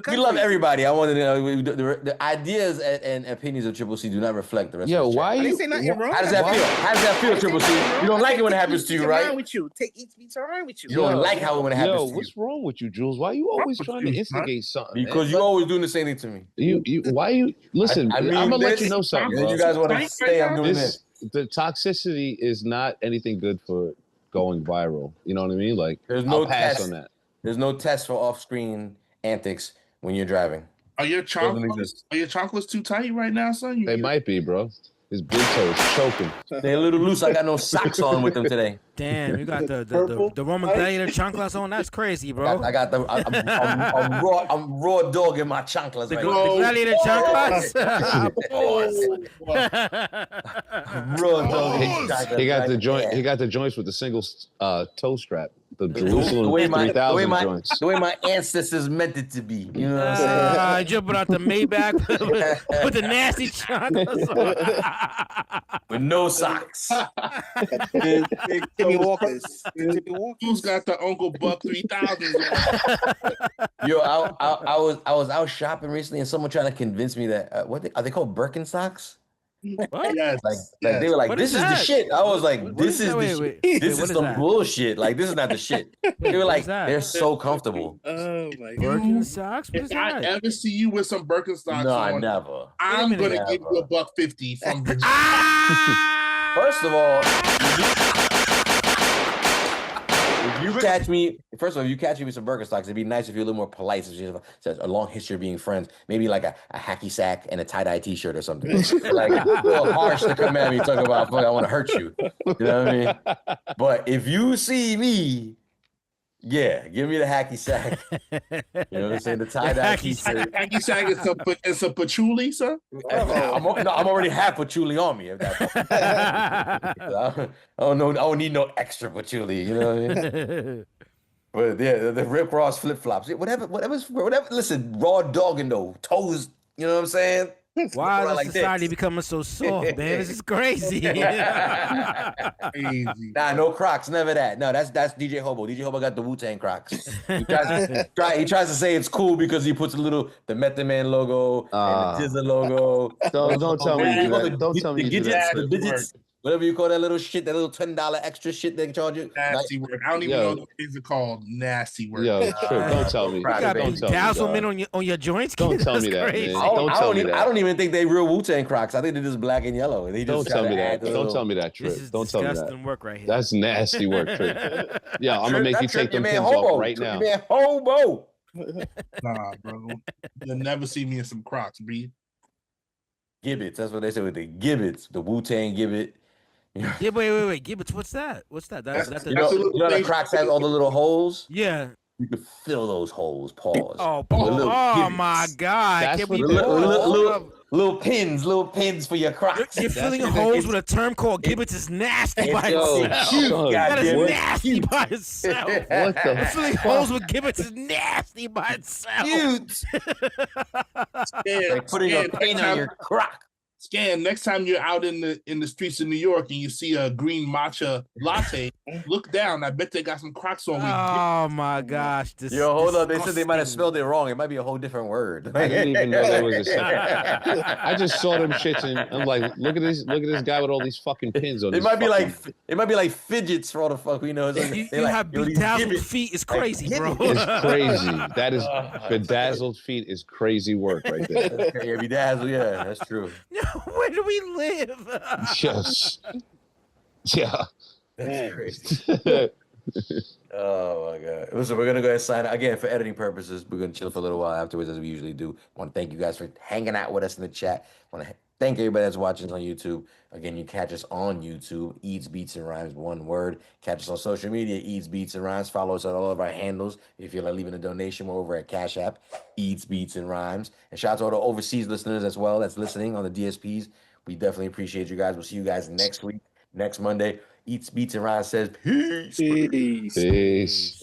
We love everybody. I want to know the ideas and opinions of Triple C do not reflect the rest of the why I didn't say nothing wrong. How does that feel? How does that feel, Triple C? You don't like it when it happens to you, right? With you. Take each beats around with you. You don't like how when it happens to you. What's wrong with you, Jules? Why are you always trying to instigate something? Because you always doing the same thing to me. Why you listen? I'm gonna let you know something. And you guys want to say I'm doing this. The toxicity is not anything good for going viral. You know what I mean? Like, there's no pass test on that. There's no test for off-screen antics when you're driving. Are your chocolates too tight right now, son? They might be, bro. His big toe is choking. They're a little loose. I got no socks on with them today. Damn, you got the Roman gladiator chanclas on. That's crazy, bro. I'm raw dog in my chanclas. The gladiator chanclas. Raw dog. He got the joint. He got the joints with the single toe strap. The Jerusalem 3000 joints. The way my ancestors meant it to be. You know what I'm saying? Jumping out the Maybach with the nasty chanclas with no socks. Timmy Walkers. Who's got the Uncle Buck 3000? Yo, I was out shopping recently, and someone trying to convince me that are they called Birkenstocks? What? Yes, like they were like, this is the shit. I was like, this is the shit. This is some bullshit. Like, this is not the shit. They were like, they're so comfortable. Oh my God. Birkenstocks? What is If I that? ever see you with some Birkenstocks No, on, never. I'm gonna give you $150 from Virginia. First of all, if you catch me with some Birkenstocks, it'd be nice if you're a little more polite. Since you have a long history of being friends, maybe like a hacky sack and a tie-dye t-shirt or something. Like a little harsh to come at me talking about, fuck, I want to hurt you. You know what I mean? But if you see me, yeah, give me the hacky sack. You know what I'm saying? The tie-dye t-shirt. Hacky sack is some patchouli, sir? I'm already half patchouli on me. If that's I don't need no extra patchouli. You know what I mean? But yeah, the Rip Ross flip-flops. Whatever. Listen, raw dogging though. Toes, you know what I'm saying? Why is society becoming so soft, man? This is crazy. Crazy. Nah, no Crocs, never that. No, that's DJ Hobo. DJ Hobo got the Wu-Tang Crocs. He tries to say it's cool because he puts the Method Man logo and the Dizza logo. Don't tell me you do that. Don't tell me you do that. The digits. Whatever you call that little shit, that little $10 extra shit they charge you. Nasty work. I don't even know what these are called. Nasty work. Yo, don't tell me. You got dazzlement on your joints. Don't tell me that, man. Don't tell me that. I don't even think they real Wu-Tang Crocs. I think they're just black and yellow. Don't tell me that. Don't tell me that, Trip. This is don't tell me that. disgusting work right here. That's nasty work, Trip. Yeah, I'm gonna make you take them pins off right now. Man, hobo. Nah, bro. You'll never see me in some Crocs, B. Gibbets. That's what they say with the Gibbets. The Wu-Tang Gibbet. Yeah, wait. Gibbets, what's that? That's you know the Crocs has all the little holes? Yeah. You can fill those holes. Pause. Oh my God. That's Can we little pins for your Crocs. You're filling holes with a term called gibbets is nasty by itself. Son, That is what? nasty by itself. What the filling holes with gibbets is nasty by itself. Cute. Like putting a pin on your Croc. Scan, next time you're out in the streets of New York and you see a green matcha latte, look down. I bet they got some Crocs on. Oh my gosh! Yo, hold on. They said they might have spelled it wrong. It might be a whole different word. I didn't even know there was a second. I just saw them shits and I'm like, look at this guy with all these fucking pins on. It might be like fidgets for all the fuck we know. Like, you have bedazzled feet. It's crazy, bro. It's crazy. That is bedazzled feet is crazy work right there. Yeah, bedazzled. Yeah, that's true. Where do we live? Yes. Yeah. That's crazy. Oh my god. Listen, we're gonna go ahead and sign out. Again, for editing purposes, we're gonna chill for a little while afterwards as we usually do. I want to thank you guys for hanging out with us in the chat. I want to thank everybody that's watching us on YouTube. Again, you catch us on YouTube, Eats, Beats, and Rhymes, one word. Catch us on social media, Eats, Beats, and Rhymes. Follow us on all of our handles. If you're like leaving a donation, we're over at Cash App, Eats, Beats, and Rhymes. And shout out to all the overseas listeners as well that's listening on the DSPs. We definitely appreciate you guys. We'll see you guys next week, next Monday. Eats, Beats, and Rhymes says peace. Peace. Peace.